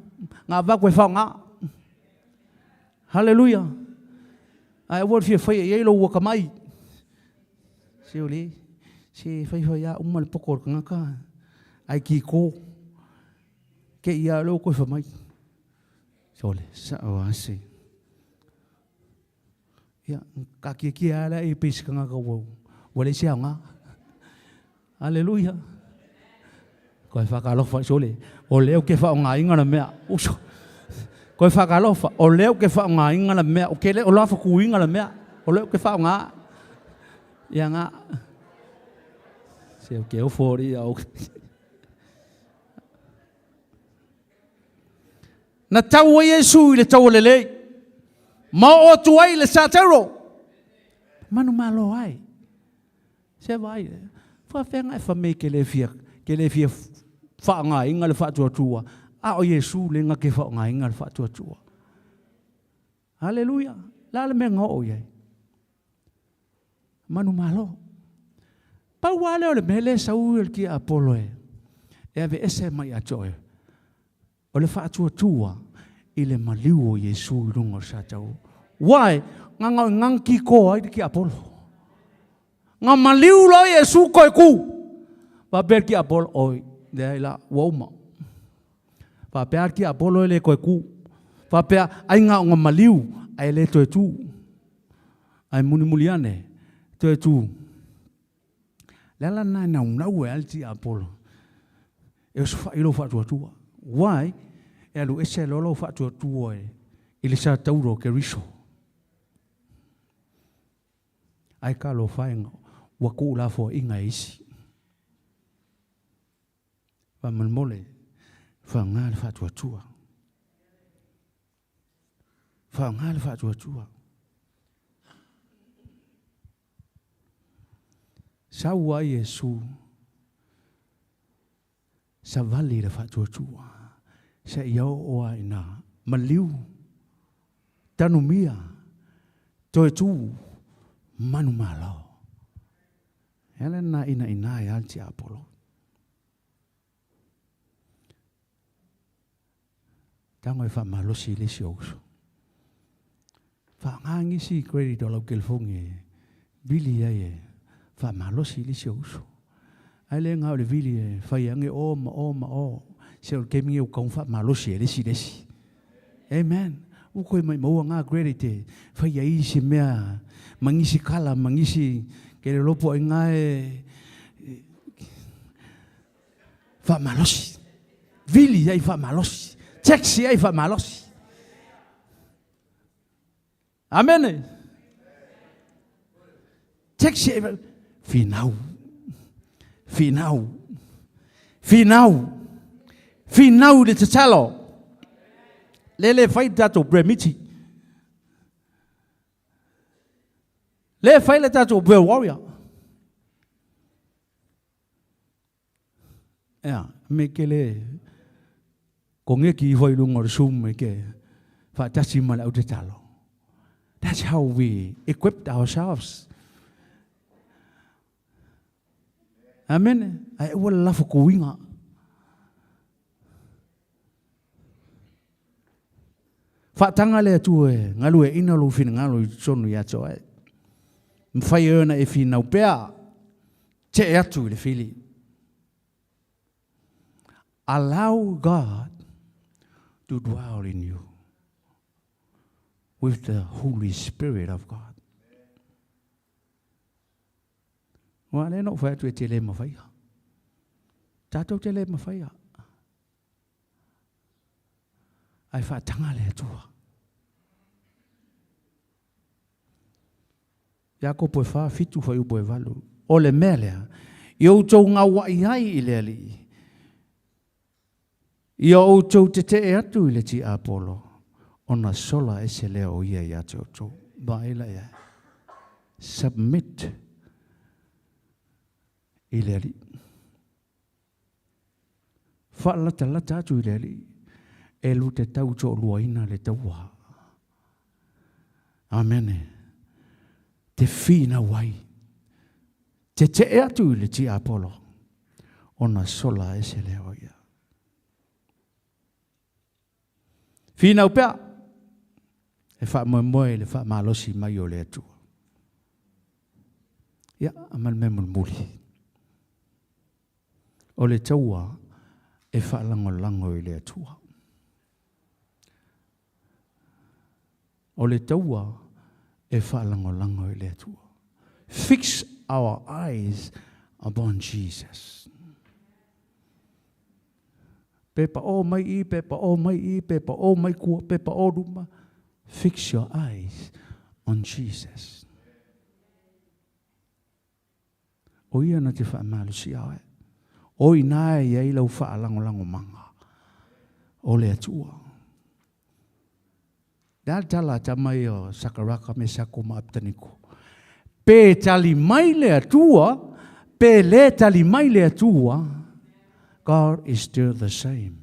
Nga ba kwa fa nga. Hallelujah. Ai word fia fa ye lo wa kamai. Siuli. Si fai ya umal pokor ngaka ai ki ko ke ia lo ko fa mai sole sa wasi ya ka ki ala e pis ngaka wo wale sia nga haleluya ko fa ka lo fa sole o leo ke fa nga inga na mea uso ko fa ka lo fa o leo ke fa nga inga na mea o ke le o la fa ku inga na mea o leo ke fa nga ya nga se que eu fori au na tau Yesu le tau lele ma o tu ai le satero manu malo ai se vai fa fenga fa me que le fia fa nga inga le fa tua a o Yesu le nga ke fa nga inga le fa tua haleluya la le menga o ye manu malo pa wale o le mele sau ki Apollo e ave ese mai a joe o le fa tua i le maliu o Yesu rungo sa tau why ngang ki ko ai ki Apollo nga maliu lo Yesu ko ku pa ber ki Apollo oi de la woma pa per ki Apollo le ko ku pa pe ai nga maliu ai le to tu ai muliane to tu Lala na we alti Apollo. E so fa ilo fa tua. Why? E lu ese lolo fa tua e. Ile sa tauro ke riso. Ai ka lo fa inga. Wa ku la fo inga isi. Wa mole. Fa ngal fa tua. Fa ngal fa tua. Sa wa Yesu sa vali le fa tua sa yo o ina maliu tanumia to tu manu malo Helena ina ya ti Apollo tango fa malo si le sio fa ngangi si credit lo kelfonge bili ya ye Fa malosi li se uso. Ai le ngau le vili e fai ange o ma o. Se o kemi o kong fa malosi e lesi. Amen. Uko mai maua ngā gratitude. Fai a isi mea. Mangisi kala, mangisi ke le lopo e ngā fa malosi. Vili ai fa malosi. Taxi ai fa malosi. Amen. Taxi ai finau. Finau le tatalo. Lele fai tato bremiti. Le fai le tato bre warrior. Me ke le konge ki foi lungo sum me ke fa tasi mala au tatalo. That's how we equipped ourselves. Amen. Ai wala lafu kuinga. Fa tanga le tu e ngalu e ina lo fin ngalu sonu ya cho e. Mfai ona e fina upea. Che atu le fili. Allow God to dwell in you with the Holy Spirit of God. Wa le no fa tu te le ma fai. Tato te le ma fai. Ai fa tanga le tua. Ya ko po fa fitu fa u po valu. O le mele. Yo to nga wa ai ile ali. Yo to te atu ile ti Apollo. Ona sola ese leo ia ya to. Ba ila ya. Submit. Ile ali. Fa lata atu ile ali. E lu te tau tō luaina le taua. Amen. Te whina wai. Te atu le ti Apollo. Ona sola e se leo ia. Whina upea. E wha moe le wha malosi mai o le atu. Ia, amal me muli. O le taua e wha lango i le atua. O le taua e whaalango i le atua. Fix our eyes upon Jesus. Pepa o mai I, pepa o mai I, pepa o mai kua, pepa o ruma. Fix your eyes on Jesus. O ia na te whaamalu si au e. O i nāe iei lau whaalango manga. O le atua. Dal tala tamai o sakaraka me sako maaptaniko. Pe tali mai le atua, pe le tali mai le atua, God is still the same.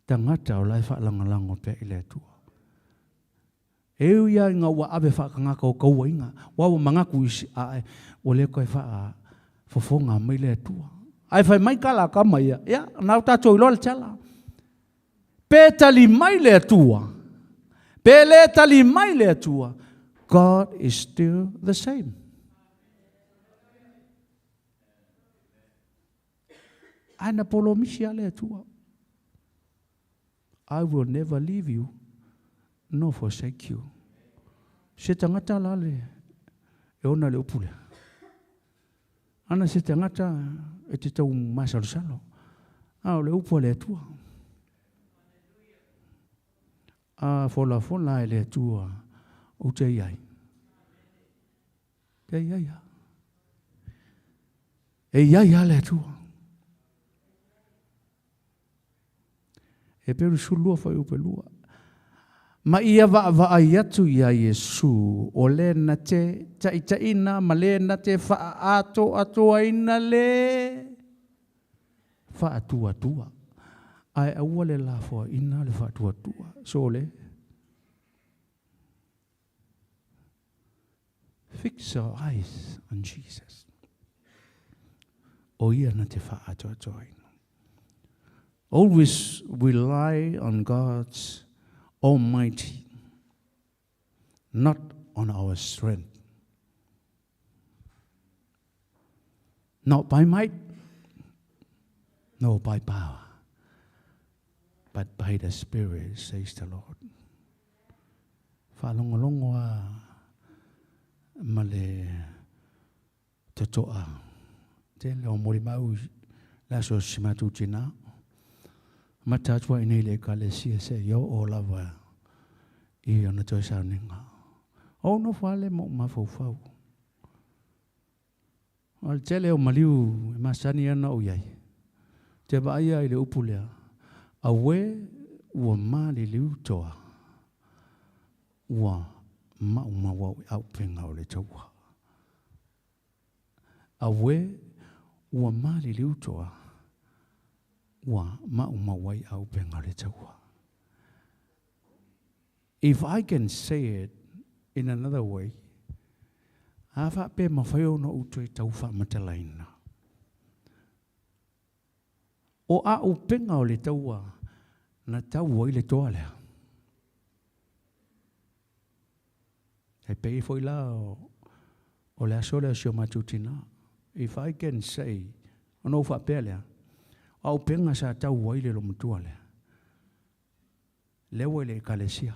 Tangata o lai whaalangalango pe i le atua. Eu ia ngā wa awe whaakangaka o kaua inga. Wawa mangaku isi ae, o le koe whaa fofonga mai le atua. Ai whai mai kala ka mai ia. Ia, nau tātou iloa le tala. Pe tali mai le atua. Pe le tali mai le atua. God is still the same. Aina polo misi a le atua. I will never leave you, nor forsake you. Se tangata la le, e ona le upule. Ana se tangata e te tau masalo. Au le upo le atua. A fola e le atua o te iai. Te iai a. E iai a le atua. E peru sulua fai upelua. Ma ia va ai atu ia Yesu o le na te taitaina ma le na te wha ato aina le wha atua. Ai aua le la fo ina le wha atua. So le fix our eyes on Jesus. O ia na te wha ato aina. Always rely on God's Almighty, not on our strength. Not by might, nor by power, but by the Spirit, says the Lord. Whalongolongoa male te toa. Te leo mori mau la so simatu tina. Matatua ine le kalesia se yo o lava I ana toi Sauniga. O no whale mo mafau. Al te leo maliu masani ana o iai. Te vaia I le upulea. Awe ua mali liu toa. Ua maumawau au penga o le taua. Awe ua mali liu toa. Ua maumawai au penga o le taua. If I can say it in another way, afa pe mawhaio no utoi tauwha matalaina. O a upenga o le taua, na taua I le toa lea. Hei pei foi la o le aso le asio matutina. If I can say, ono ufa pe lea, a upenga sa taua I le lo mutua lea. Lewa le kalesia.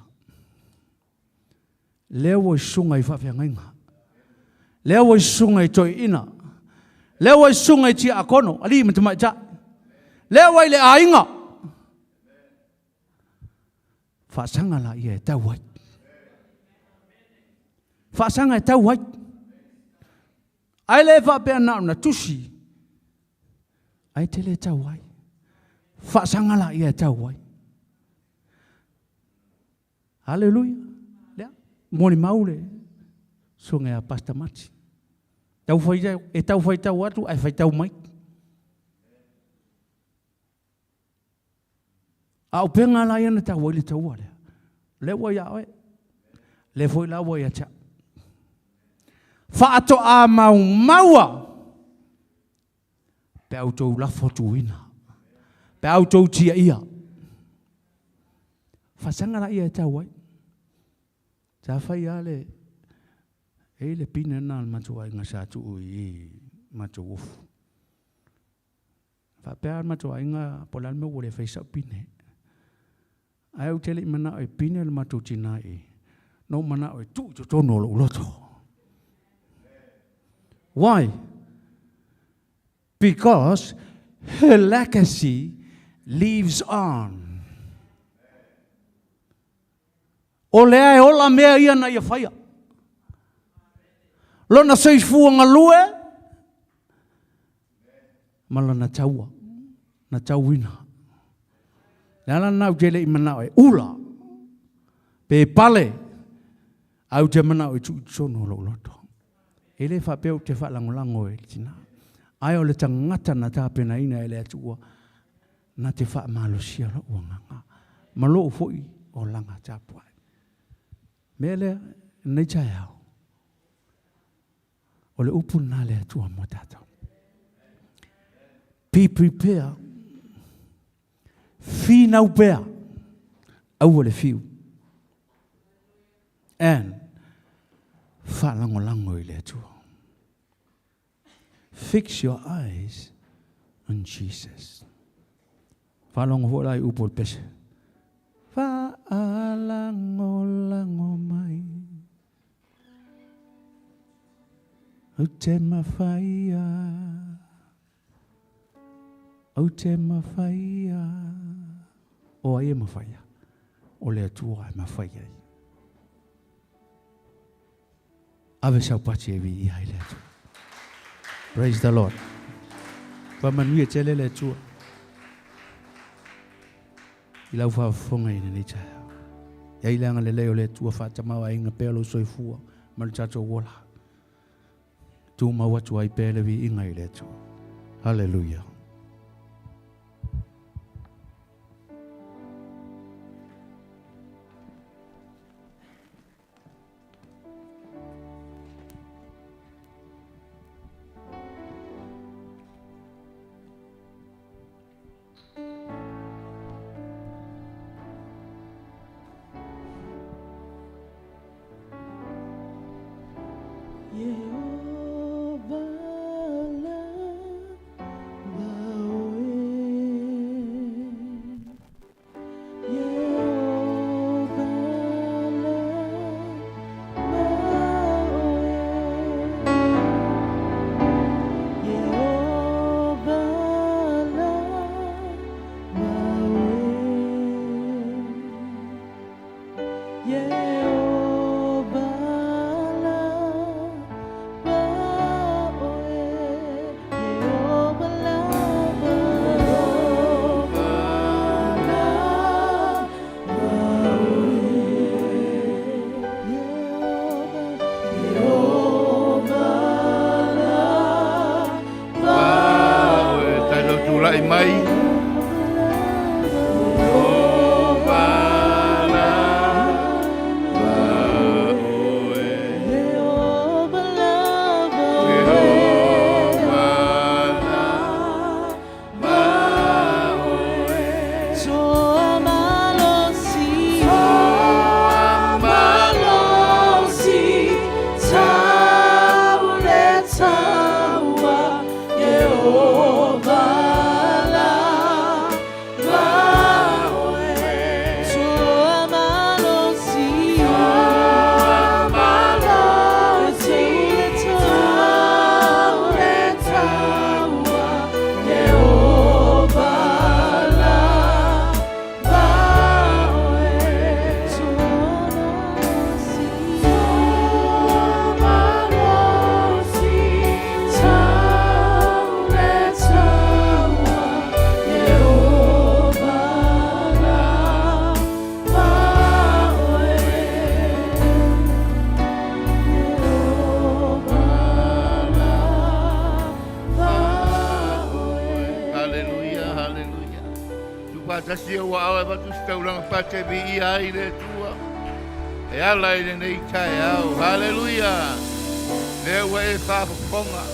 Lewa sunga I whawhiangainga. Lewa sunga I toi ina. Lewa sunga I tia akono. Ali matamai ta. Lewa I le ainga. Whasanga la ia e tau wai. Whasanga e tau wai. Ai le whapea nao na tusi. Ai te le tau wai. Whasanga la ia e tau wai. Hallelujah. Lea. Moni maule. Sunga a pasta mati. Tau whai e tau whai tau atu. Ai whai tau mai. Au penga la ia na tau wai le tau wale. Le wai a oe. Le foi la wai a cha. Whaato a mau maua. Pe au tau la fotuina. Pe au tau tia ia. Whasanga la ia e tau wai. Ta whai ale. E le pina na matua inga sa tu I matua ufu. Whapea matua inga polal me wole whaisa pine. Ai au tele mana o pine le matua tina I. No mana o tu tono lo loto. Why? Because her legacy lives on. O lea e ola mea ia na ia whaia. Lona seis fuanga lue. Mala na taua. Na tauina. Nala nau tele I mana o ula. Pe pale. Au te mana o tu tono lo loto. Ele whapeo te whalangolango e tina. Ai o le tangata na tāpena ina ele atua. Na te whaamalo sia la uanganga. Malo foi o langa tāpua. Mele nei tai au. O le upu na le atua mo tātou. Be prepared. Fina upea. Au o le fiu. And whalangolango I le atua. Fix your eyes on Jesus. Whalango hola I upo le pese. Whalangolango mai. O te mawhaia. O te mawhaia. O ai e mawhaia. O le atua e mawhaia I. Ave sau pati e vi I hai le atua. Praise the Lord. Whamanui e tele le atua. I lau whafonga I nei tai. Ia I leanga le leo le atua whatamawa inga pelo soifua. Malu tato wola. Tu mawatu ai pele vi inga I le atua. Hallelujah. Iulai mai. Patasi o awa batu staulanga pate bi ia ile tua. E ala ile nei tai au. Hallelujah. Le wa e fa fonga.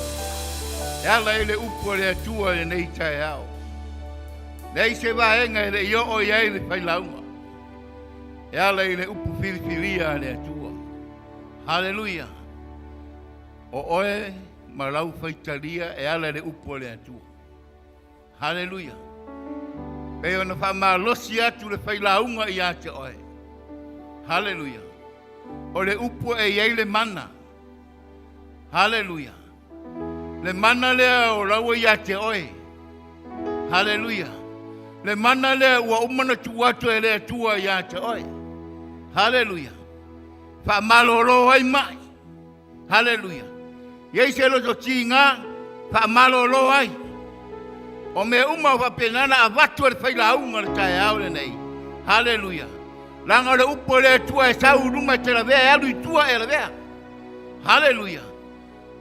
E ala ile upo le tua ile nei tai au. Nei se va enga ile yo o ia ile pai launga. E ala ile upo filifilia le tua. Hallelujah. O oe malau faitalia e ala ile upo le tua. Hallelujah. E ona fa malosi atu le failaunga i ate oe. Hallelujah. O le upo e iei le mana. Hallelujah. Le mana lea o laua i ate oe. Hallelujah. Le mana lea ua umana tu atu e lea tua i ate oe. Hallelujah. Fa malolo ai mai. Hallelujah. Iei se lo to tinga fa malolo ai. O me uma wa penana a watu e whailaunga le tae au le nei. Hallelujah. Langa le upo le tua e sau runga te la vea e alu i tua e la vea. Hallelujah.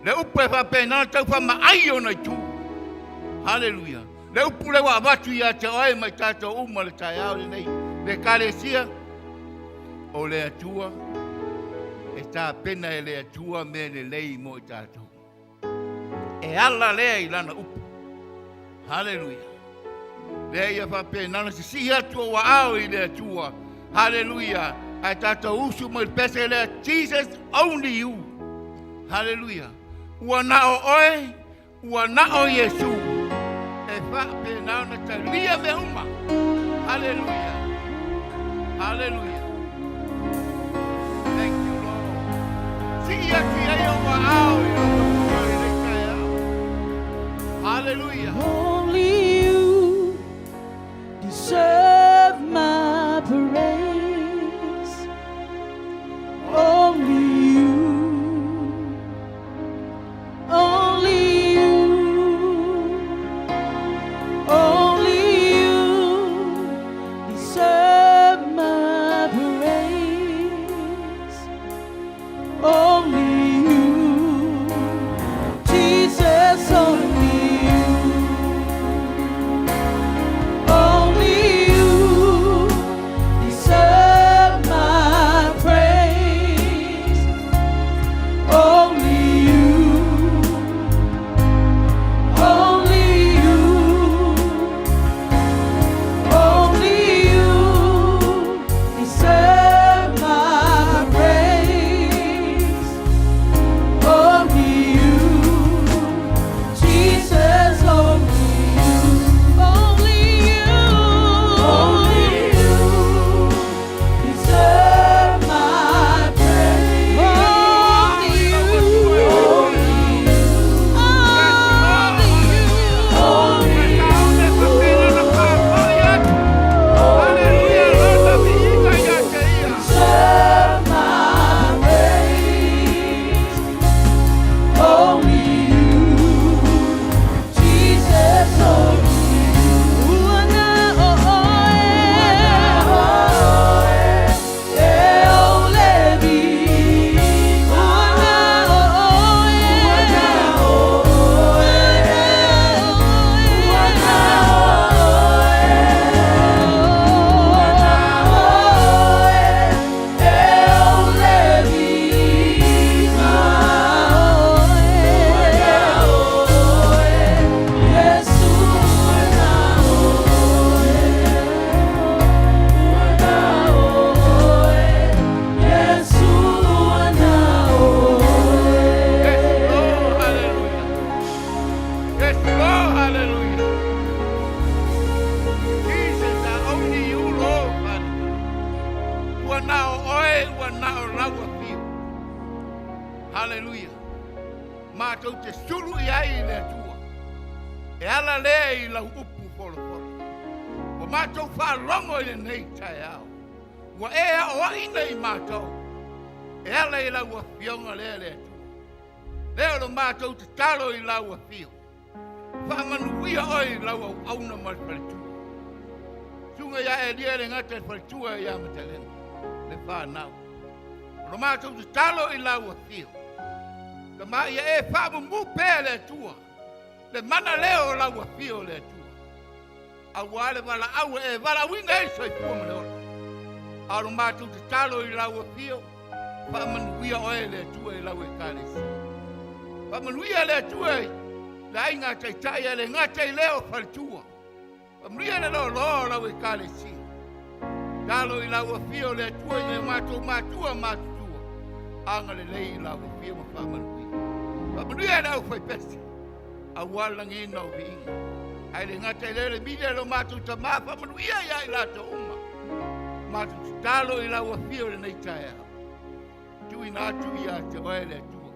Le upo e wa penana tau wha maai o na i tu. Hallelujah. Le upo le wa watu i a te oe mai tato uma le tae au le nei. Le kare sia o le atua e ta pena e le atua me le lei mo i tato. E ala lea i lana upo. Hallelujah. Le ia fa pena na si atu wa au i le tua. Hallelujah. Ai tata usu mo pese le Jesus only you. Hallelujah. Ua na o oe, ua na o Yesu. E fa pena na talia me uma. Hallelujah. Hallelujah. Thank you, Lord. Si atu ia wa au i le tua. Hallelujah. Only you deserve my praise. Only you. Only you. Only you deserve my praise. Haleluia. Mātou te suru i ai le tua. E ala lea i lau upu folo. O mātou whārongo i le nei tai au. Wa ea o ina i mātou. E ala i lau a fionga lea le tua. Leo lo mātou te talo i lau a fio. Whamanuia oi lau au auna mai whalitua. Sunga ia e lia le ngata e whalitua i amatalena. Le whanau. Lo mātou te talo i lau a fio. Ka mai e whamu pē le tua. Le mana leo lau a fio le tua. A wale wala au e wala winga e soi pua maleola. A lo mātou te talo i lau a fio. Whamanuia oi le tua i lau e kālesi. Whamanuia le tua i la inga tai tai le ngata i leo whalitua. Whamanuia le lo lau e kālesi. Talo i lau a fio le tua i le mātou mātua mātutua. Anga le lei i lau a fio ma whamanuia. Whamanuia nau whai pesi. A walangi nau vi inga. Ai le ngata i le mide lo mātou ta mā whamanuia ia i lato uma. Mātou talo i lau a fio le nei tai au. Tui nā tui a te oe le tua.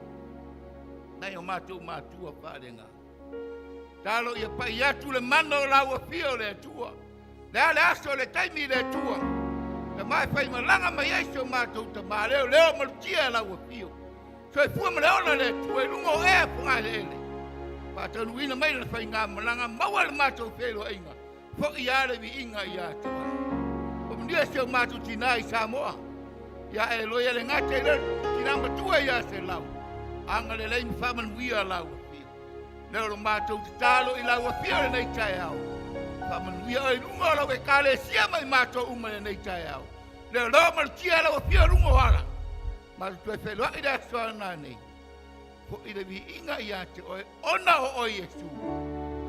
Nei o mātou mātua wharenga. Talo ia pai atu le mano lau a fio le tua. Le ale aso le taimi le tua. Le mai whai malanga mai eiso mātou ta mā leo malutia lau a fio. So e fua maleona le tua e lungo e punga le ele. Pātanu ina mai le whai ngā malanga maua le mātou whelo inga. Fo i are vi inga i a te wai. O mnia seo mātou tina i Samoa. Ia e loia le ngate le tina matua i a se lau. Anga le leimi whamanuia lau a fio. Leo lo mātou te talo i lau a fio le nei tai au. Whamanuia oi lungo lau e kāle sia mai mātou uma le nei tai au. Leo lo malutia lau a fio lungo ala. Mātou tue whelua i rea soana nei. Ko i le vi inga i ate oe ona o oi Jesu.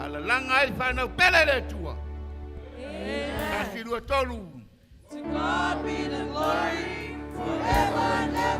Ala langa i whanau pele le tua. Kasi rua tolu. To God be the glory forever and ever.